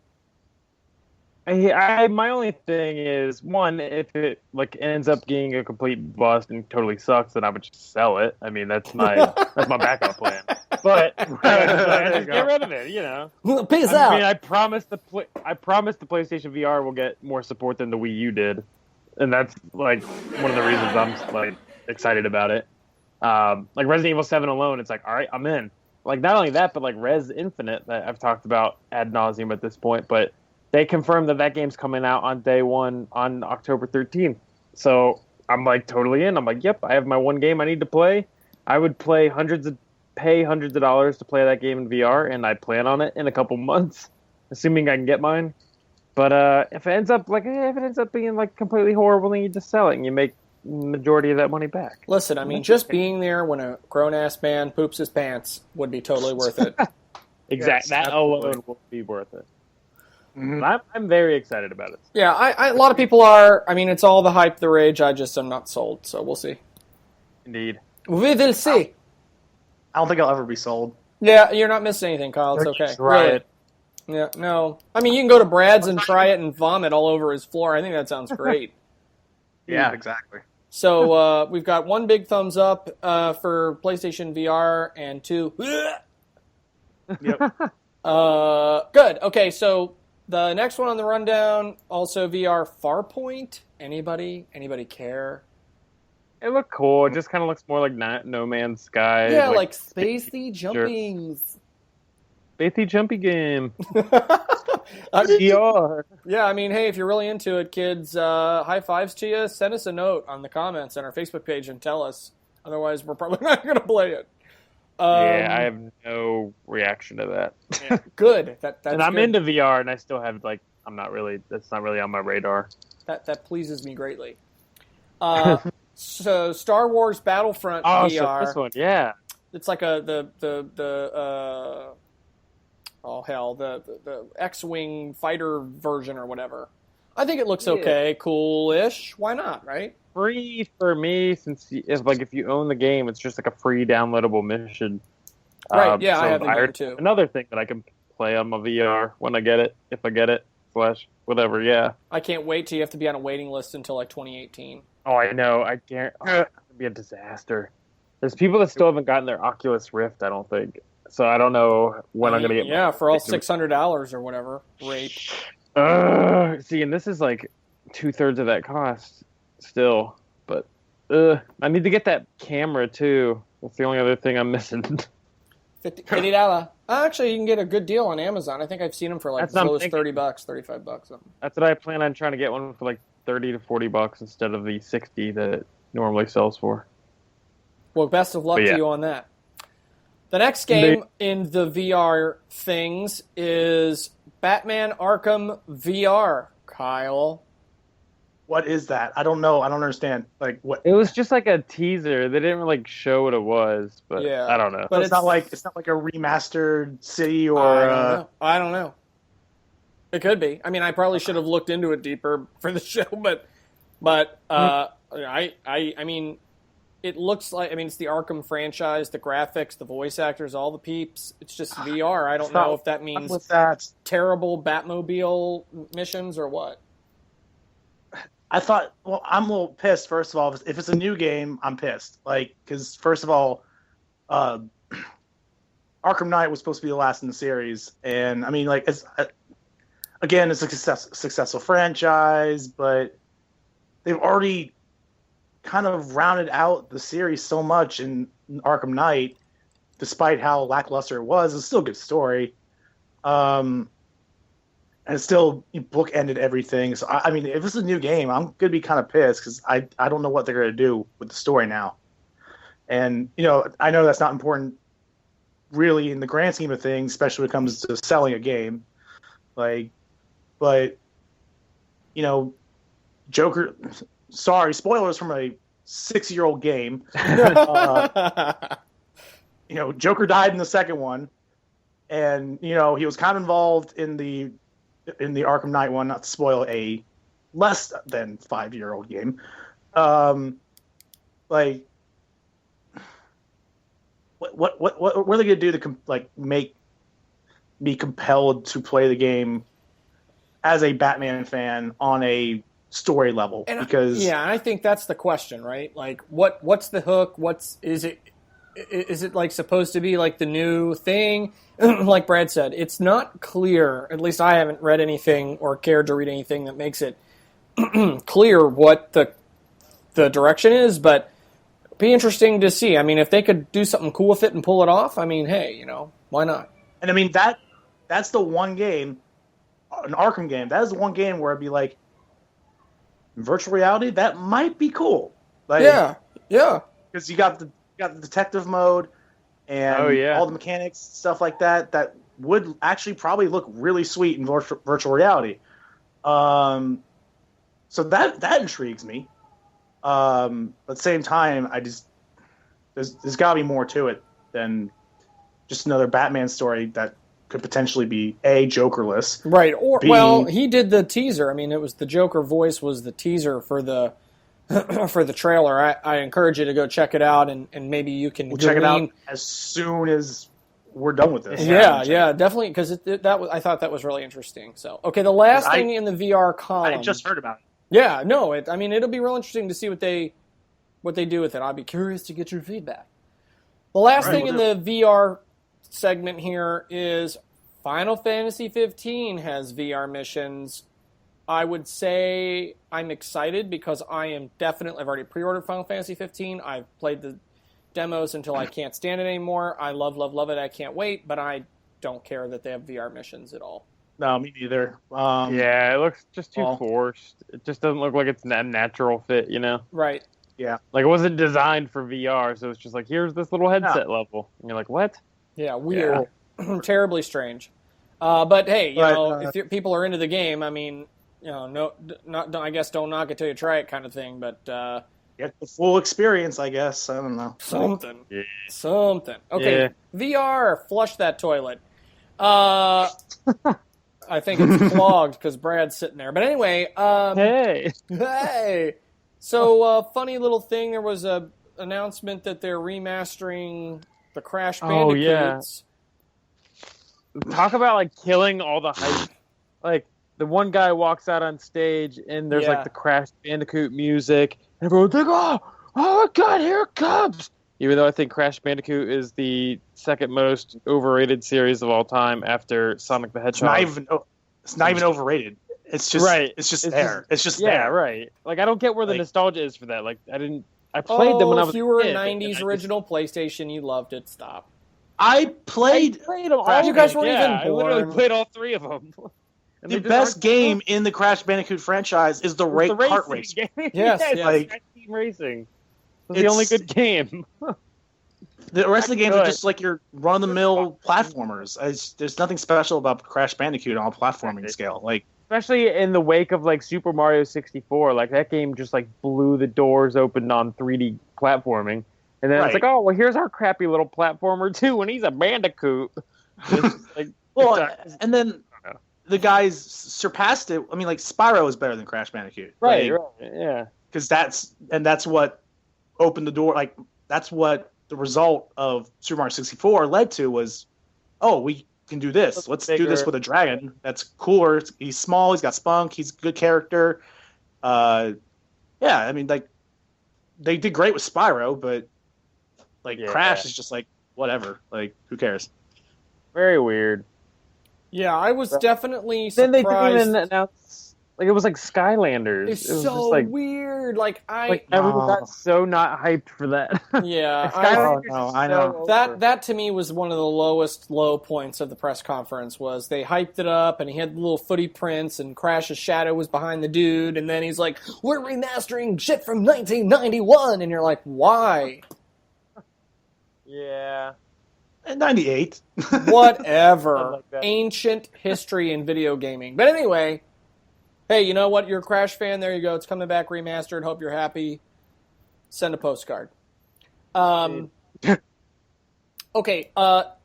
D: My only thing is, one, if it ends up being a complete bust and totally sucks, then I would just sell it. I mean, that's my backup plan. But just get rid of it,
B: Peace out.
D: I mean, I promise the PlayStation VR will get more support than the Wii U did, and that's one of the reasons I'm excited about it. Resident Evil 7 alone, it's all right, I'm in. Not only that, but Res Infinite that I've talked about ad nauseum at this point, but they confirmed that game's coming out on day one on October 13th. So I'm totally in. I'm yep, I have my one game I need to play. I would pay hundreds of dollars to play that game in VR, and I plan on it in a couple months, assuming I can get mine. But if it ends up being completely horrible, then you just sell it and you make majority of that money back.
B: Listen, I mean, just being there when a grown-ass man poops his pants would be totally worth it.
D: Exactly.
C: Yes,
D: that alone will be worth it.
C: Mm-hmm.
D: I'm very excited about it.
B: Yeah, a lot of people are. I mean, it's all the hype, the rage. I just am not sold, so we'll see.
D: Indeed.
B: We will see.
C: I don't think I'll ever be sold.
B: Yeah, you're not missing anything, Kyle. It's okay.
D: Try
B: Really.
D: it.
B: Yeah, no. I mean, you can go to Brad's and try it and vomit all over his floor. I think that sounds great.
C: Yeah, exactly.
B: So we've got one big thumbs up for PlayStation VR and two.
C: Yep.
B: Good. Okay, so the next one on the rundown, also VR Farpoint. Anybody care?
D: It looked cool. It just kind of looks more like No Man's Sky.
B: Yeah, like spacey jumpings.
D: Spacey jumpy game.
B: I mean,
D: VR.
B: yeah, I mean, hey, if you're really into it, kids, high fives to you. Send us a note on the comments on our Facebook page and tell us. Otherwise, we're probably not going to play it.
D: Yeah, I have no reaction to that.
B: Yeah, good. That's
D: and I'm
B: good.
D: into VR, and I still have I'm not really. That's not really on my radar.
B: That pleases me greatly. So Star Wars Battlefront
D: Oh,
B: VR.
D: so this one, yeah.
B: It's like the X-wing fighter version or whatever. I think it looks okay, cool-ish. Why not, right?
D: Free for me, since if you own the game, it's just a free downloadable mission.
B: Right? Yeah,
D: so
B: I have the game
D: heard
B: too.
D: Another thing that I can play on my VR when I get it, if I get it, / whatever. Yeah.
B: I can't wait till you have to be on a waiting list until 2018.
D: Oh, I know. I can't. It's gonna be a disaster. There's people that still haven't gotten their Oculus Rift. I don't think. So I don't know when I'm gonna get.
B: Yeah, for all $600 or whatever. Rape.
D: See, and this is 2/3 of that cost still. But I need to get that camera too. That's the only other thing I'm missing.
B: $50. Actually, you can get a good deal on Amazon. I think I've seen them for as low as $30, $35. Something.
D: That's what I plan on trying to get one for $30 to $40 instead of the $60 that normally sells for.
B: Well, best of luck to you on that. The next game in the VR things is Batman Arkham VR, Kyle.
C: What is that? I don't know. I don't understand. Like what?
D: It was just like a teaser. They didn't like show what it was, but I don't know.
C: But it's not like a remastered city or.
B: I don't know. It could be. I mean, I probably should have looked into it deeper for the show, but I mean, it looks like. I mean, it's the Arkham franchise, the graphics, the voice actors, all the peeps. It's just VR. I don't know if that means terrible Batmobile missions or what.
C: I thought, well, I'm a little pissed, first of all. If it's a new game, I'm pissed. Like, because, first of all, Arkham Knight was supposed to be the last in the series. And, I mean, like, it's a successful franchise, but they've already kind of rounded out the series so much in Arkham Knight, despite how lackluster it was. It's still a good story. And it still bookended everything. So, I mean, if this is a new game, I'm going to be kind of pissed because I don't know what they're going to do with the story now. And, I know that's not important really in the grand scheme of things, especially when it comes to selling a game. Like, but, Joker, sorry, spoilers from a 6-year-old game. Joker died in the second one. And, he was kind of involved in the Arkham Knight one, not to spoil a less than 5-year-old game. Like, what are they going to do to make me compelled to play the game as a Batman fan on a story level?
B: And
C: because
B: I think that's the question, right? Like, what's the hook? Is it like supposed to be like the new thing? Like Brad said, it's not clear, at least I haven't read anything or cared to read anything that makes it clear what the direction is, but it'd be interesting to see. I mean, if they could do something cool with it and pull it off, I mean, hey, why not?
C: And I mean, that's the one game, an Arkham game, that is the one game where it'd be like, virtual reality, that might be cool. Like,
B: yeah.
C: Because you got the detective mode, and all the mechanics, stuff like that would actually probably look really sweet in virtual reality. So that intrigues me. But at the same time, there's got to be more to it than just another Batman story that could potentially be A, Jokerless.
B: Right, or B, he did the teaser. I mean, it was the Joker voice was the teaser for the for the trailer. I encourage you to go check it out, and maybe you can
C: check it out as soon as we're done with this.
B: Yeah, definitely, because I thought that was really interesting. So, okay, the last thing in the VR column.
C: I just heard about it.
B: Yeah, no, it'll be real interesting to see what they do with it. I'd be curious to get your feedback. The last thing in the VR segment here is Final Fantasy 15 has VR missions. I would say I'm excited because I've already pre-ordered Final Fantasy 15. I've played the demos until I can't stand it anymore. I love it. I can't wait, but I don't care that they have VR missions at all.
C: No, me neither.
D: It looks just too forced. It just doesn't look like it's a natural fit,
B: Right.
C: Yeah.
D: Like, it wasn't designed for VR, so it's just like, here's this little headset level. And you're like, what?
B: Yeah, weird. Yeah. Terribly strange. But hey, if people are into the game, I mean, I guess don't knock it till you try it kind of thing, but
C: get the full experience, I guess. I don't know.
B: Something.
D: Yeah.
B: Something. Okay, VR, flush that toilet. I think it's clogged because Brad's sitting there. But anyway, hey. So, funny little thing, there was a announcement that they're remastering the Crash Bandicoots.
D: Talk about, like, killing all the hype. Like, the one guy walks out on stage, and there's, like, the Crash Bandicoot music. And everyone's like, oh my God, here it comes! Even though I think Crash Bandicoot is the second most overrated series of all time after Sonic the Hedgehog.
C: It's not even overrated. It's just It's just there.
D: Yeah, right. Like, I don't get where the nostalgia is for that. Like, I played them when I was
B: if you were a 90s original PlayStation, you loved it. Stop.
C: I played
D: them all.
B: You guys weren't even born.
D: I literally played all three of them.
C: The best game in the Crash Bandicoot franchise is the kart race.
B: Yes,
C: like
D: Team Racing. was the only good game.
C: The rest of the games are just like your run-of-the-mill platformers. There's nothing special about Crash Bandicoot on a platforming scale. Like,
D: especially in the wake of like Super Mario 64, like that game just like blew the doors open on 3D platforming. And then it's like, oh, well, here's our crappy little platformer too, and he's a Bandicoot. Like,
C: and then the guys surpassed it. I mean, like Spyro is better than Crash Bandicoot,
D: right? Yeah.
C: Because that's what opened the door. Like that's what the result of Super Mario 64 led to was, oh, we can do this. Let's do this with a dragon. That's cooler. He's small. He's got spunk. He's a good character. Yeah, I mean, like they did great with Spyro, but like Crash is just like whatever. Like who cares?
D: Very weird.
B: Yeah, I was definitely surprised.
D: Then they didn't even announce. Like it was like Skylanders.
B: It's
D: it was
B: so
D: just like,
B: weird. Like
D: everyone got so not hyped for that.
B: Yeah,
C: I know.
B: That to me was one of the lowest low points of the press conference. Was they hyped it up and he had the little footy prints and Crash's shadow was behind the dude, and then he's like, "We're remastering shit from 1991," and you're like, "Why?"
D: Yeah.
C: 98.
B: Whatever.
D: Like
B: Ancient history in video gaming. But anyway, hey, you know what? You're a Crash fan. There you go. It's coming back remastered. Hope you're happy. Send a postcard. Okay.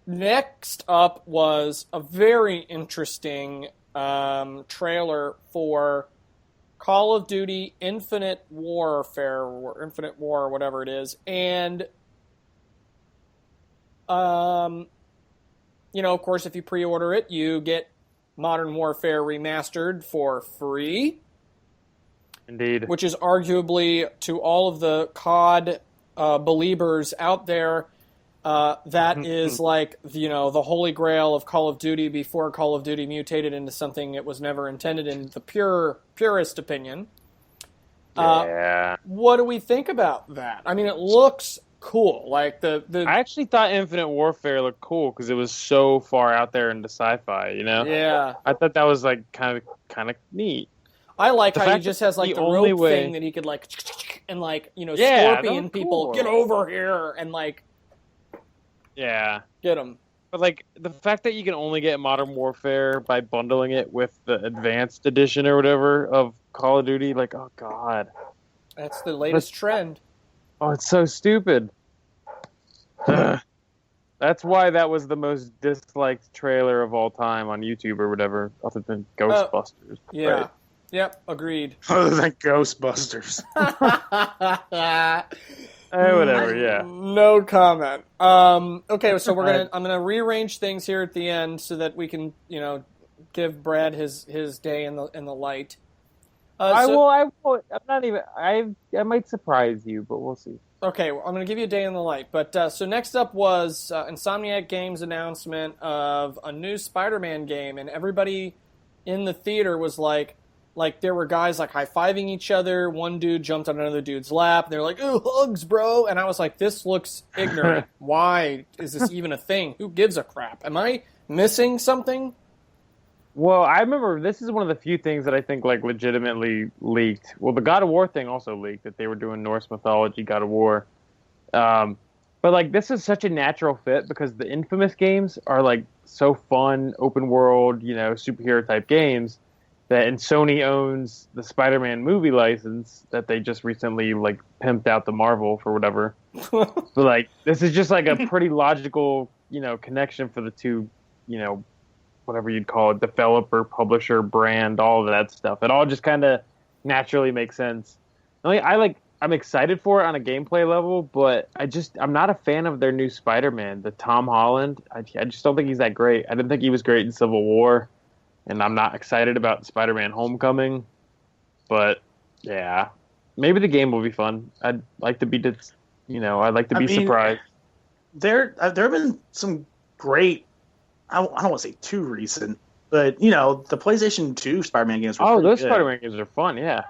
B: Next up was a very interesting trailer for Call of Duty Infinite Warfare, or Infinite War, or whatever it is. And of course, if you pre-order it, you get Modern Warfare Remastered for free.
D: Indeed.
B: Which is arguably, to all of the COD believers out there, that is like, the holy grail of Call of Duty before Call of Duty mutated into something it was never intended in the purest opinion.
D: Yeah.
B: What do we think about that? I mean, it looks cool. Like I
D: actually thought Infinite Warfare looked cool because it was so far out there into sci-fi.
B: Yeah.
D: I thought that was like kind of neat.
B: I like how he just has like the rope thing that he could like and like scorpion people cool. Get over here and like get them.
D: But like the fact that you can only get Modern Warfare by bundling it with the Advanced Edition or whatever of Call of Duty, like oh god,
B: that's the latest trend.
D: Oh, it's so stupid. That's why that was the most disliked trailer of all time on YouTube or whatever, other than Ghostbusters.
B: Yeah.
D: Right?
B: Yep, agreed.
C: Other than Ghostbusters.
D: Whatever, yeah.
B: No comment. Okay, so I'm gonna rearrange things here at the end so that we can, give Brad his day in the light.
D: I might surprise you, but we'll see.
B: Okay, well, I'm going to give you a day in the light. But so next up was Insomniac Games' announcement of a new Spider-Man game, and everybody in the theater was like there were guys like high-fiving each other. One dude jumped on another dude's lap, and they're like, "Ooh, hugs, bro!" And I was like, "This looks ignorant. Why is this even a thing? Who gives a crap? Am I missing something?"
D: Well, I remember this is one of the few things that I think like legitimately leaked. Well, the God of War thing also leaked that they were doing Norse mythology God of War. But like this is such a natural fit because the Infamous games are like so fun, open world, superhero type games and Sony owns the Spider-Man movie license that they just recently like pimped out to Marvel for whatever. So like this is just like a pretty logical, connection for the two, whatever you'd call it, developer, publisher, brand, all of that stuff. It all just kind of naturally makes sense. I'm excited for it on a gameplay level, but I'm not a fan of their new Spider-Man, the Tom Holland. I just don't think he's that great. I didn't think he was great in Civil War, and I'm not excited about Spider-Man Homecoming. But yeah, maybe the game will be fun. I'd like to be, surprised.
C: There have been some great. I don't want to say too recent, but the PlayStation 2 Spider-Man games were pretty
D: those
C: good.
D: Spider-Man games are fun, yeah.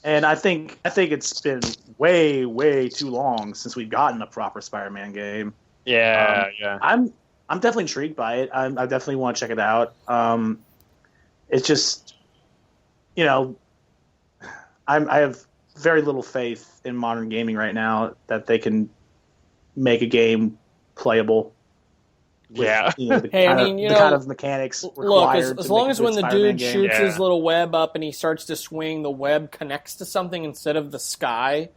C: And I think it's been way, way too long since we've gotten a proper Spider-Man game.
D: Yeah.
C: I'm definitely intrigued by it. I definitely want to check it out. It's just, I have very little faith in modern gaming right now that they can make a game playable. With,
D: Yeah.
C: the
B: Hey,
C: kind of mechanics
B: look,
C: required.
B: as long as when the dude shoots
D: game.
B: his little web up and he starts to swing, the web connects to something instead of the sky.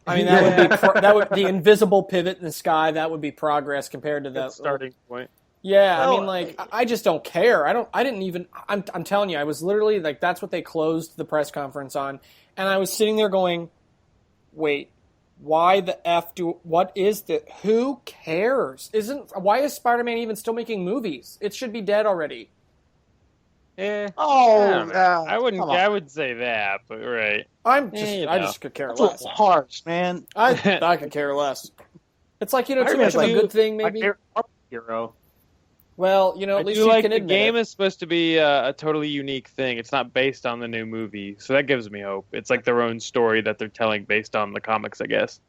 B: I mean, that would be the invisible pivot in the sky. That would be progress compared to the
D: starting point.
B: Yeah, I mean, like, I just don't care. I'm telling you, I was literally, like, that's what they closed the press conference on. And I was sitting there going, wait, why the who cares? Why is Spider-Man even still making movies? It should be dead already.
D: Yeah.
C: I
D: I would say that, but right.
B: I just could care
C: That's
B: less.
C: a little harsh, man.
B: I could care less. It's like, too much of a good thing, maybe.
C: Hero.
B: Well, at least you can admit
D: the game
B: it.
D: is supposed to be a totally unique thing. It's not based on the new movie, so that gives me hope. It's like their own story that they're telling based on the comics, I guess.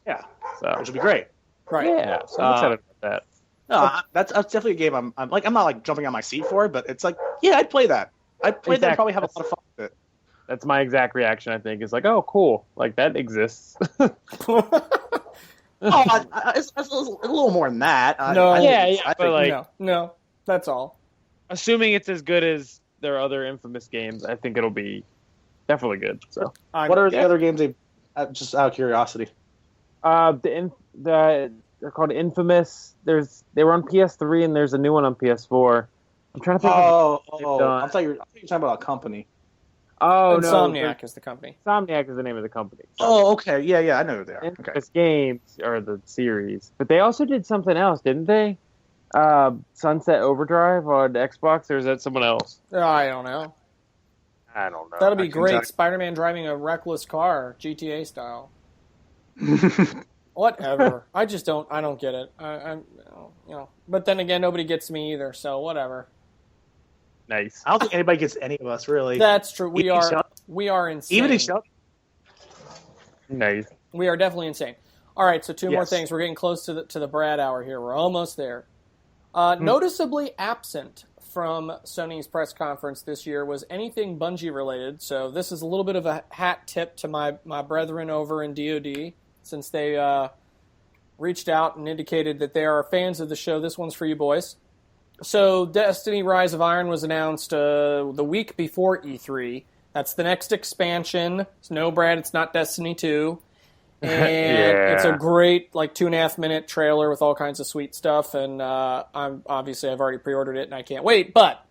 C: Yeah,
D: so
C: which would be great.
B: Right.
D: Yeah, so I'm excited about that.
C: No, that's definitely a game. I'm not like jumping on my seat for it, but it's like, yeah, I'd play that. I'd play that. And probably have a lot of fun with it.
D: That's my exact reaction. I think is like, oh, cool, like that exists.
C: It's a little more than that.
B: No, that's all.
D: Assuming it's as good as their other infamous games, I think it'll be definitely good. So,
C: what are the other games? Just out of curiosity.
D: They're called Infamous. They were on PS3 and there's a new one on PS4. I'm trying to think.
C: I thought you were talking about a company.
D: Oh,
B: Insomniac is the company.
D: Insomniac is the name of the company. So.
C: Oh, okay. Yeah, I know who they are.
D: Infamous games are the series. But they also did something else, didn't they? Sunset Overdrive on Xbox, or is that someone else?
B: I don't know.
D: I don't know.
B: That'll be great. Spider-Man driving a reckless car, GTA style. Whatever. I don't get it. But then again, nobody gets me either, so whatever.
D: Nice.
C: I don't think anybody gets any of us, really.
B: That's true. We are insane.
C: Even if
D: Nice.
B: We are definitely insane. All right, so two more things. We're getting close to the Brad hour here. We're almost there. Noticeably absent from Sony's press conference this year was anything Bungie related. So this is a little bit of a hat tip to my brethren over in DoD, since they reached out and indicated that they are fans of the show. This one's for you boys. So Destiny Rise of Iron was announced the week before E3. That's the next expansion. No, Brad, it's not Destiny 2. And it's a great 2.5-minute trailer with all kinds of sweet stuff. And I've already pre-ordered it and I can't wait. But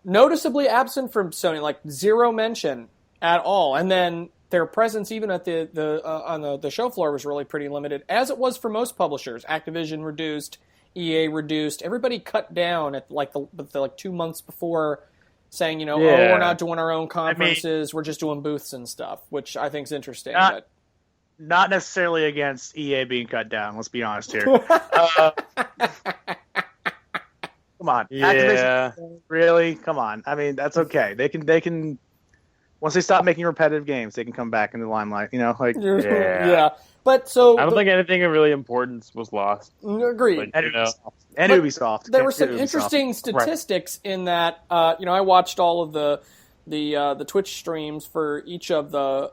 B: noticeably absent from Sony, zero mention at all. And then their presence even at on the show floor was really pretty limited, as it was for most publishers. Activision reduced. EA reduced. Everybody cut down at 2 months before, saying, we're not doing our own conferences, we're just doing booths and stuff, which I think is interesting.
C: Not necessarily against EA being cut down. Let's be honest here. Come on, Activision, really? Come on. I mean, that's okay. They can. Once they stop making repetitive games, they can come back into the limelight.
B: Yeah. But so
D: I don't think anything of really importance was lost.
B: Agreed.
C: And Ubisoft.
B: There were some interesting statistics in that. I watched all of the Twitch streams for each of the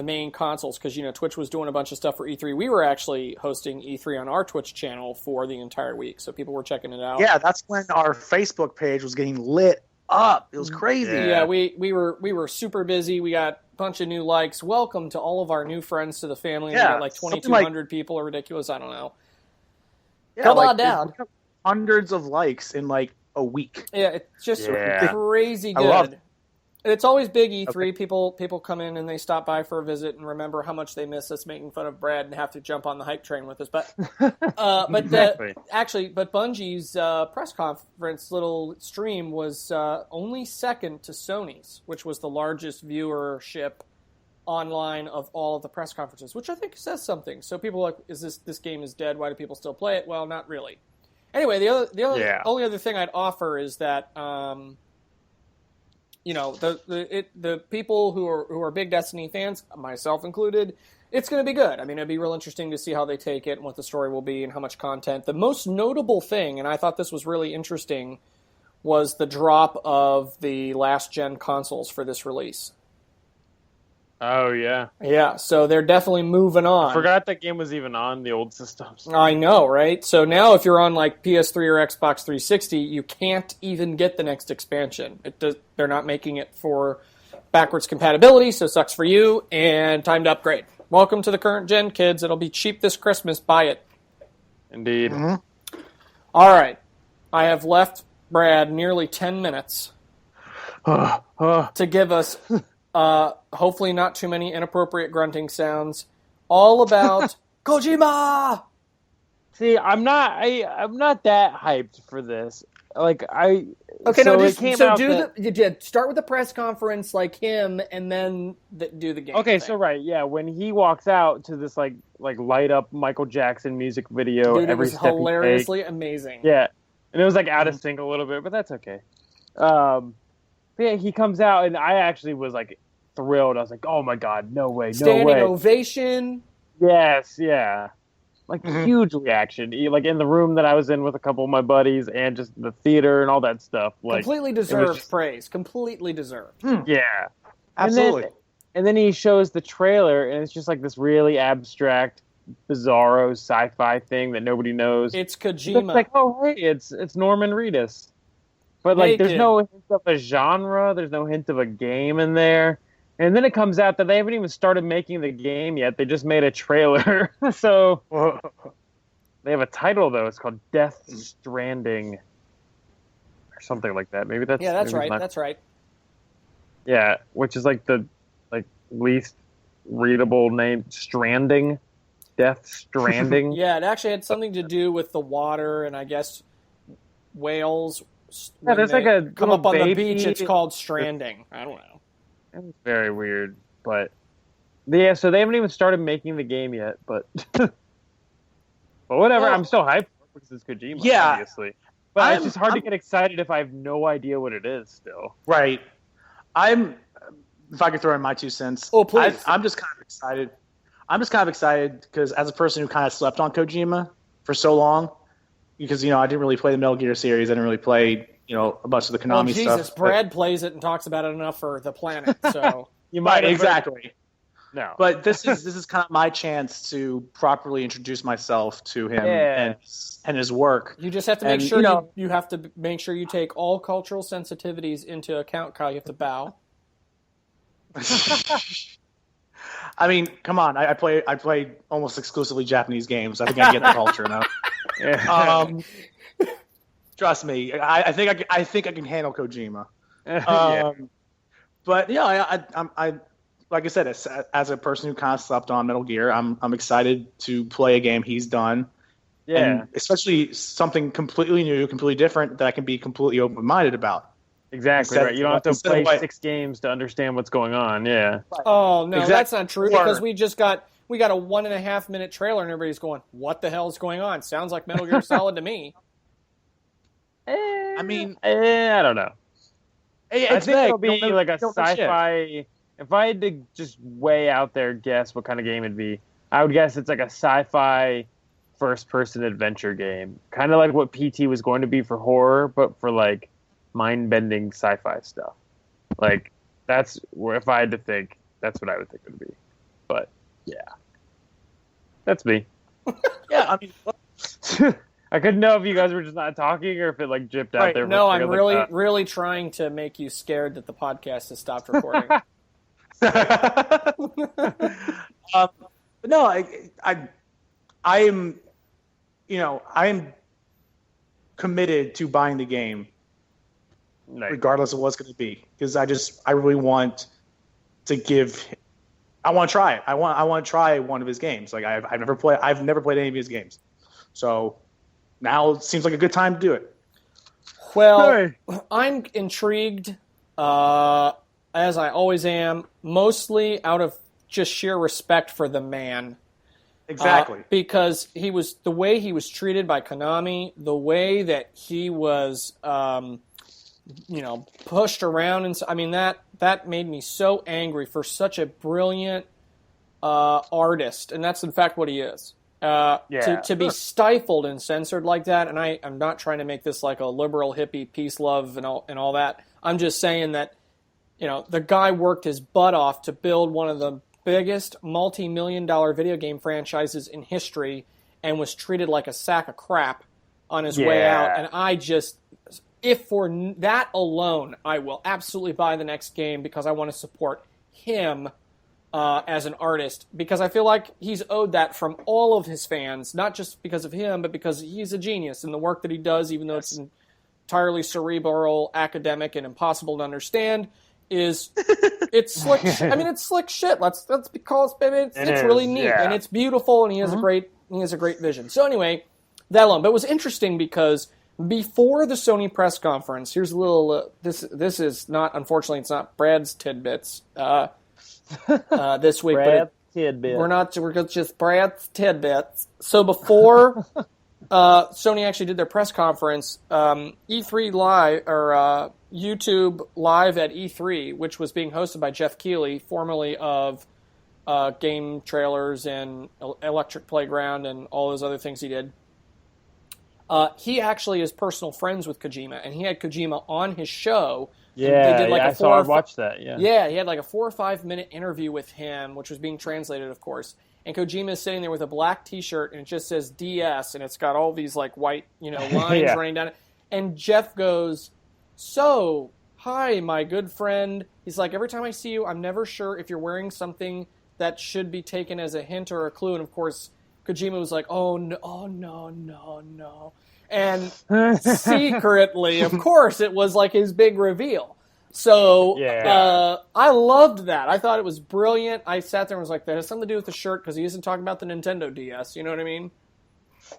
B: main consoles because Twitch was doing a bunch of stuff for E3. We were actually hosting E3 on our Twitch channel for the entire week, so people were checking it out.
C: Yeah, that's when our Facebook page was getting lit up. It was crazy.
B: Yeah, we were super busy. We got a bunch of new likes. Welcome to all of our new friends to the family. Yeah, we got 2,200 people are ridiculous. I don't know.
C: Yeah, come on down. Hundreds of likes in a week.
B: Yeah, it's just crazy good. I love it. It's always big E3. Okay. People come in and they stop by for a visit and remember how much they miss us making fun of Brad and have to jump on the hype train with us. But Bungie's press conference little stream was only second to Sony's, which was the largest viewership online of all of the press conferences, which I think says something. So people are like, is this game is dead? Why do people still play it? Well, not really. Anyway, the only other thing I'd offer is that. The people who are big Destiny fans, myself included, it's going to be good. I mean, it'd be real interesting to see how they take it and what the story will be and how much content. The most notable thing, and I thought this was really interesting, was the drop of the last-gen consoles for this release.
D: Oh, yeah.
B: Yeah, so they're definitely moving on.
D: I forgot that game was even on the old systems.
B: I know, right? So now if you're on like PS3 or Xbox 360, you can't even get the next expansion. They're not making it for backwards compatibility, so sucks for you, and time to upgrade. Welcome to the current gen, kids. It'll be cheap this Christmas. Buy it.
D: Indeed.
C: Mm-hmm.
B: All right. I have left Brad nearly 10 minutes to give us hopefully not too many inappropriate grunting sounds all about KOJIMA.
D: See, I'm not that hyped for this. Like
B: Okay,
D: so
B: no,
D: it
B: just
D: came
B: so
D: out
B: start with the press conference like him, and then do the game.
D: Okay,
B: thing.
D: so right, yeah, when he walks out to this like light up Michael Jackson music video,
B: Dude,
D: every
B: it was
D: step
B: hilariously
D: he takes,
B: amazing.
D: yeah, and it was like out of sync a little bit, but that's okay. But yeah, he comes out, and I actually was like thrilled. I was like, oh my god, no way,
B: Standing
D: no way,
B: ovation.
D: yes, yeah. Like huge reaction, like in the room that I was in with a couple of my buddies, and just the theater and all that stuff. Like
B: Completely deserved praise. Completely deserved.
D: Yeah,
C: Absolutely.
D: And then he shows the trailer, and it's just like this really abstract, bizarro sci-fi thing that nobody knows.
B: It's
D: It's
B: KOJIMA.
D: like, oh hey, it's Norman Reedus, but like there's
B: Naked.
D: no hint of a genre, there's no hint of a game in there. And then it comes out that they haven't even started making the game yet. They just made a trailer. So they have a title though. It's called Death Stranding or something like that. Maybe that's
B: That's
D: maybe
B: right.
D: not-
B: That's right.
D: Yeah, which is like the least readable name. Stranding, Death Stranding.
B: Yeah, it actually had something to do with the water, and I guess whales.
D: Yeah,
B: when
D: there's
B: they
D: like a
B: come
D: little
B: up on the
D: baby-
B: beach. It's called stranding. I don't know.
D: It was very weird, but yeah. So they haven't even started making the game yet, but whatever.
C: Well,
D: I'm still hyped because it's Kojima,
C: Yeah.
D: obviously. But it's
C: I'm-
D: just hard to
C: I'm-
D: get excited if I have no idea what it is. Still,
C: Right. If I could throw in my 2 cents.
B: Oh, please.
C: I'm just kind of excited. I'm just kind of excited because as a person who kind of slept on Kojima for so long, because, I didn't really play the Metal Gear series. I didn't really play, a bunch of the
B: Well,
C: Konami
B: Jesus,
C: stuff.
B: Brad plays it and talks about it enough for the planet. So
D: you
C: Right,
D: have
C: exactly.
D: no.
C: But this is kind of my chance to properly introduce myself to him
D: Yeah.
C: and his work.
B: you just have to make
C: And,
B: sure you have to make sure you take all cultural sensitivities into account, Kyle. You have to bow.
C: I mean, come on! I play almost exclusively Japanese games. I think I get the culture now. Trust me, I think I can handle Kojima.
D: Yeah.
C: But I like I said, as a person who kind of slept on Metal Gear, I'm excited to play a game he's done.
D: Yeah.
C: And especially something completely new, completely different that I can be completely open-minded about.
D: Exactly
C: Instead-
D: right. You don't have to
C: instead of
D: play
C: what-
D: 6 games to understand what's going on. Yeah.
B: Oh no,
C: Exactly.
B: that's not true
C: Or-
B: because we got a 1.5 minute trailer and everybody's going, "What the hell's going on?" Sounds like Metal Gear Solid to me.
C: I mean,
D: I don't know. I
C: it's
D: think
C: vague.
D: it'll be
C: Don't know-
D: like a
C: don't know shit.
D: sci-fi. If I had to just way out there guess what kind of game it'd be, I would guess it's like a sci-fi first-person adventure game, kind of like what PT was going to be for horror, but for like mind-bending sci-fi stuff. Like that's where, if I had to think, that's what I would think it would be. But yeah, that's me.
C: Yeah, I mean,
D: I couldn't know if you guys were just not talking or if it like jipped out
C: Right,
D: there.
B: No,
D: for-
B: I'm
D: like,
B: really trying to make you scared that the podcast has stopped recording.
C: but no, I am, I am committed to buying the game
D: nice.
C: regardless of what's going to be, because I really want to give. I want to try it. I want to try one of his games. Like I've never played any of his games, so now it seems like a good time to do it.
B: Well, I'm intrigued, as I always am, mostly out of just sheer respect for the man.
C: Exactly.
B: Because the way he was treated by Konami, the way that he was, pushed around, and I mean that made me so angry for such a brilliant artist, and that's in fact what he is. To be stifled and censored like that, and I'm not trying to make this like a liberal hippie peace love and all that. I'm just saying that the guy worked his butt off to build one of the biggest multi-million-dollar video game franchises in history and was treated like a sack of crap on his way out. And I just, if for that alone, I will absolutely buy the next game because I want to support him as an artist, because I feel like he's owed that from all of his fans, not just because of him, but because he's a genius in the work that he does, even though it's entirely cerebral, academic, and impossible to understand. It's slick. It's slick shit. Let's be called. It's really neat and it's beautiful, and he has a great vision. So anyway, that alone. But it was interesting because before the Sony press conference, here's a little. This is not, unfortunately, it's not Brad's tidbits this week.
D: Brad's tidbit.
B: We're just Brad's tidbits. So before Sony actually did their press conference, E3 Live or YouTube Live at E3, which was being hosted by Jeff Keighley, formerly of game trailers and Electric Playground and all those other things he did. He actually is personal friends with Kojima, and he had Kojima on his show.
D: Yeah,
B: they did
D: I watched that.
B: Yeah, he had like a 4 or 5 minute interview with him, which was being translated, of course. And Kojima is sitting there with a black T-shirt, and it just says DS, and it's got all these like white, lines running down it. And Jeff goes, "So, hi, my good friend." He's like, "Every time I see you, I'm never sure if you're wearing something that should be taken as a hint or a clue." And of course, Kojima was like, "Oh no." And secretly, of course, it was like his big reveal. So I loved that. I thought it was brilliant. I sat there and was like, that has something to do with the shirt because he isn't talking about the Nintendo DS. You know what I mean?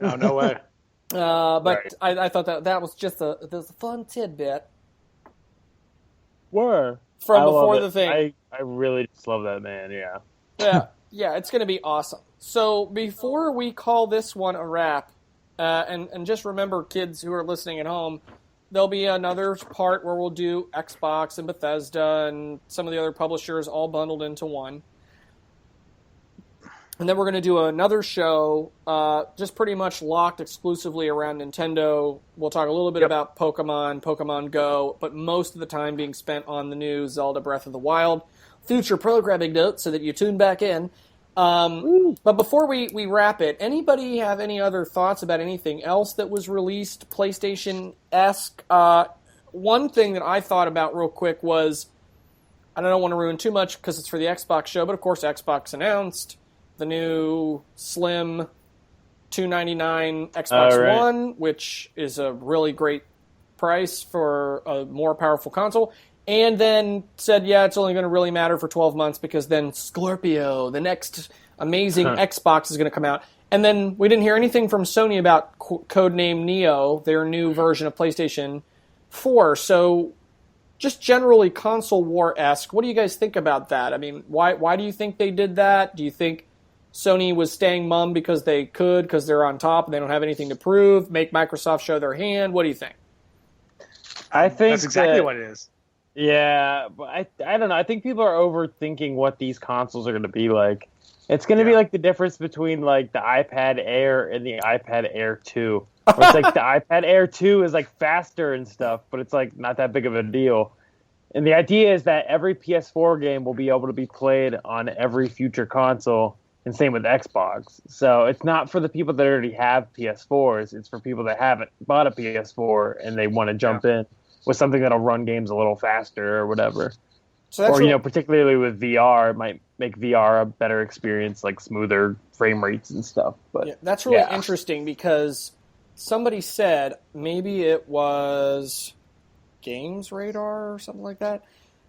C: Oh, no way.
B: But
C: Right.
B: I thought that was just a fun tidbit
D: Were
B: from
D: I
B: before
D: love
B: the
D: it.
B: thing.
D: I really just love that man. Yeah.
B: Yeah, it's going to be awesome. So before we call this one a wrap, and just remember, kids who are listening at home, there'll be another part where we'll do Xbox and Bethesda and some of the other publishers all bundled into one. And then we're going to do another show just pretty much locked exclusively around Nintendo. We'll talk a little bit about Pokemon Go, but most of the time being spent on the new Zelda Breath of the Wild. Future programming notes so that you tune back in. But before we wrap it, anybody have any other thoughts about anything else that was released PlayStation-esque? One thing that I thought about real quick was, and I don't want to ruin too much because it's for the Xbox show, but of course Xbox announced the new slim $299 Xbox One, which is a really great price for a more powerful console. And then said, it's only going to really matter for 12 months because then Scorpio, the next amazing Xbox, is going to come out. And then we didn't hear anything from Sony about codename Neo, their new version of PlayStation 4. So just generally console war-esque, what do you guys think about that? I mean, why do you think they did that? Do you think Sony was staying mum because they could, because they're on top and they don't have anything to prove? Make Microsoft show their hand? What do you think?
D: I think
C: that's exactly what it is.
D: Yeah, but I don't know. I think people are overthinking what these consoles are going to be like. It's going to be like the difference between like the iPad Air and the iPad Air 2. Where it's like the iPad Air 2 is like faster and stuff, but it's like not that big of a deal. And the idea is that every PS4 game will be able to be played on every future console, and same with Xbox. So it's not for the people that already have PS4s. It's for people that haven't bought a PS4 and they want to jump in with something that'll run games a little faster or whatever.
B: So that's
D: or, particularly with VR, it might make VR a better experience, like smoother frame rates and stuff. But
B: that's really interesting because somebody said, maybe it was Games Radar or something like that,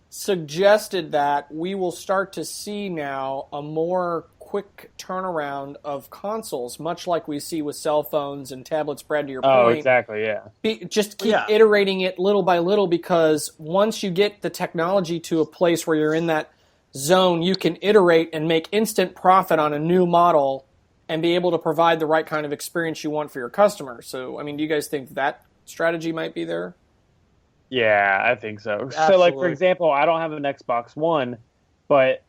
B: suggested that we will start to see now a more quick turnaround of consoles, much like we see with cell phones and tablets, Brad, to your point.
D: Oh, exactly, yeah.
B: Just keep iterating it little by little, because once you get the technology to a place where you're in that zone, you can iterate and make instant profit on a new model and be able to provide the right kind of experience you want for your customer. So, I mean, do you guys think that strategy might be there?
D: Yeah, I think so.
C: Absolutely.
D: So, like, for example, I don't have an Xbox One, but,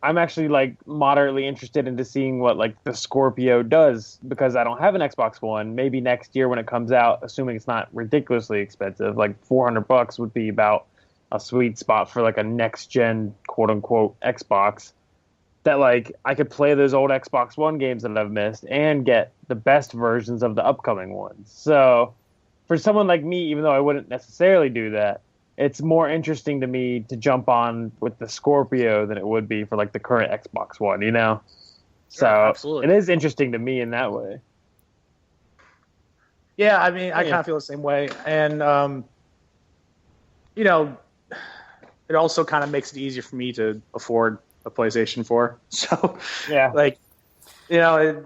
D: I'm actually, like, moderately interested into seeing what, like, the Scorpio does, because I don't have an Xbox One. Maybe next year when it comes out, assuming it's not ridiculously expensive, like $400 would be about a sweet spot for like a next gen quote unquote Xbox. That like I could play those old Xbox One games that I've missed and get the best versions of the upcoming ones. So for someone like me, even though I wouldn't necessarily do that, it's more interesting to me to jump on with the Scorpio than it would be for like the current Xbox One, you know? So
C: absolutely.
D: it is interesting to me in that way.
C: Yeah, I mean, I kind of feel the same way. And, you know, it also kind of makes it easier for me to afford a PlayStation 4. So,
D: Yeah.
C: like, you know,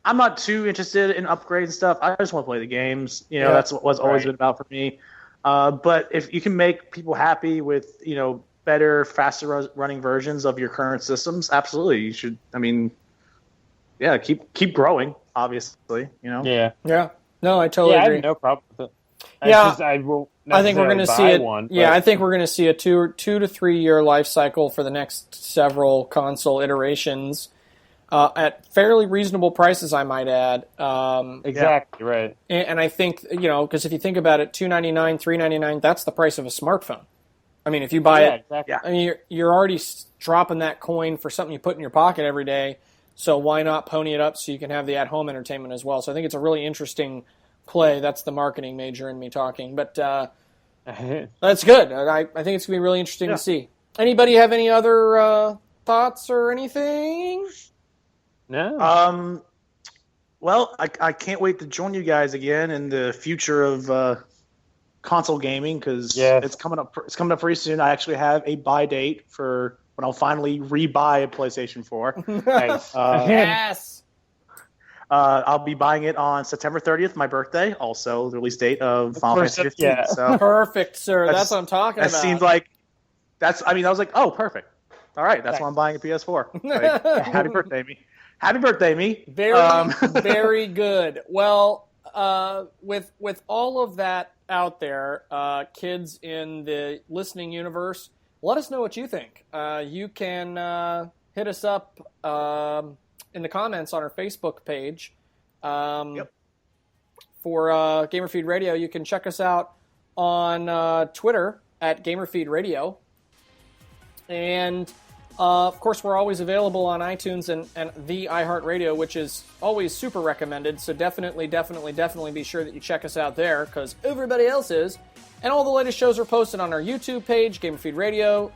C: I'm not too interested in upgrades and stuff. I just want to play the games. You know, that's what's always been about for me. But if you can make people happy with, you know, better, faster running versions of your current systems, absolutely, you should. I mean, yeah, keep growing. Obviously, you know.
B: Yeah. No, I totally agree.
D: I have no problem with it.
B: I think we're going to see it.
D: One,
B: I think we're going to see a 2 to 3 year life cycle for the next several console iterations at fairly reasonable prices, I might add.
D: Exactly right.
B: And I think, you know, because if you think about it, $299, $399, that's the price of a smartphone. I mean, if you buy it,
D: exactly.
B: I mean, you're already dropping that coin for something you put in your pocket every day. So why not pony it up so you can have the at-home entertainment as well? So I think it's a really interesting play. That's the marketing major in me talking. But that's good. I think it's going to be really interesting to see. Anybody have any other thoughts or anything?
D: No.
C: Well, I can't wait to join you guys again in the future of console gaming because it's coming up. It's coming up pretty soon. I actually have a buy date for when I'll finally rebuy a PlayStation 4.
D: Nice.
B: Yes.
C: I'll be buying it on September 30th, my birthday. Also, the release date of Final Fantasy 15.
D: Yeah.
C: So
B: perfect, sir. That's what I'm talking about.
C: That seems like I was like, oh, perfect. All right, that's why I'm buying a PS4. Like, happy birthday, me. Happy birthday, me.
B: Very good. Well, with all of that out there, kids in the listening universe, let us know what you think. You can hit us up in the comments on our Facebook page for GamerFeed Radio. You can check us out on Twitter at GamerFeed Radio. And, of course, we're always available on iTunes and the iHeartRadio, which is always super recommended. So definitely be sure that you check us out there because everybody else is. And all the latest shows are posted on our YouTube page, GamerFeed Radio.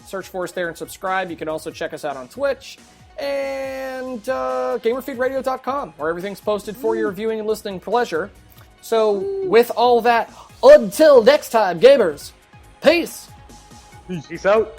B: Search for us there and subscribe. You can also check us out on Twitch and GamerFeedRadio.com, where everything's posted for your viewing and listening pleasure. So with all that, until next time, gamers, peace!
C: Peace out.